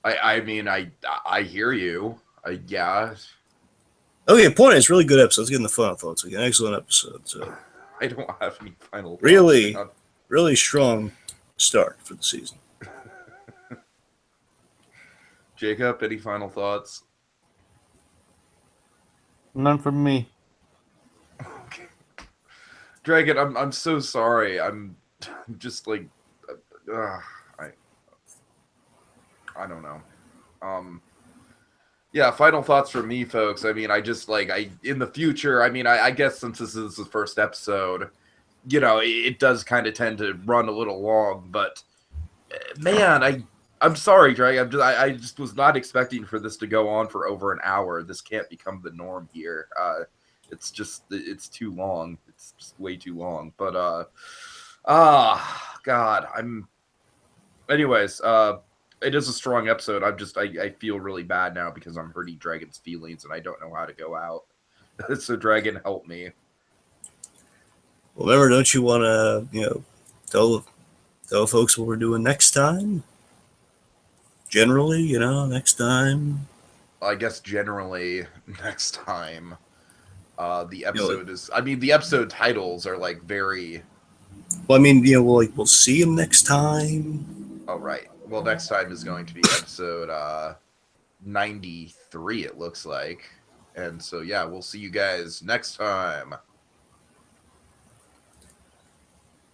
S1: I mean, I hear you. Yeah.
S3: Okay, point is, really good episode. Let's get in the final thoughts again. Excellent episode. So.
S1: I don't have any final thoughts.
S3: Really strong start for the season.
S1: Jacob, any final thoughts?
S2: None from me.
S1: Okay. Dragon, I'm so sorry. I'm just like, I don't know. Yeah, final thoughts from me, folks. I mean, I just like in the future. I mean, I guess since this is the first episode, it does kind of tend to run a little long. But man, I'm sorry, Drake. I just was not expecting for this to go on for over an hour. This can't become the norm here. It's too long. It's just way too long. But God, anyways, it is a strong episode. I feel really bad now because I'm hurting Dragon's feelings and I don't know how to go out. So Dragon, help me.
S3: Well, remember, don't you want to, tell folks what we're doing next time? Generally, next time.
S1: I guess generally next time. The episode the episode titles are like very.
S3: Well, I mean, we'll see him next time.
S1: Oh, right. Well, next time is going to be episode 93, it looks like. And so, yeah, we'll see you guys next time.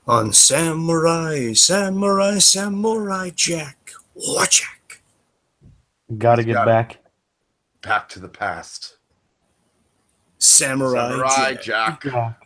S3: On Samurai Jack. Jack.
S2: Gotta get back.
S1: Back to the past.
S3: Samurai
S1: Samurai
S3: Jack.
S1: Jack.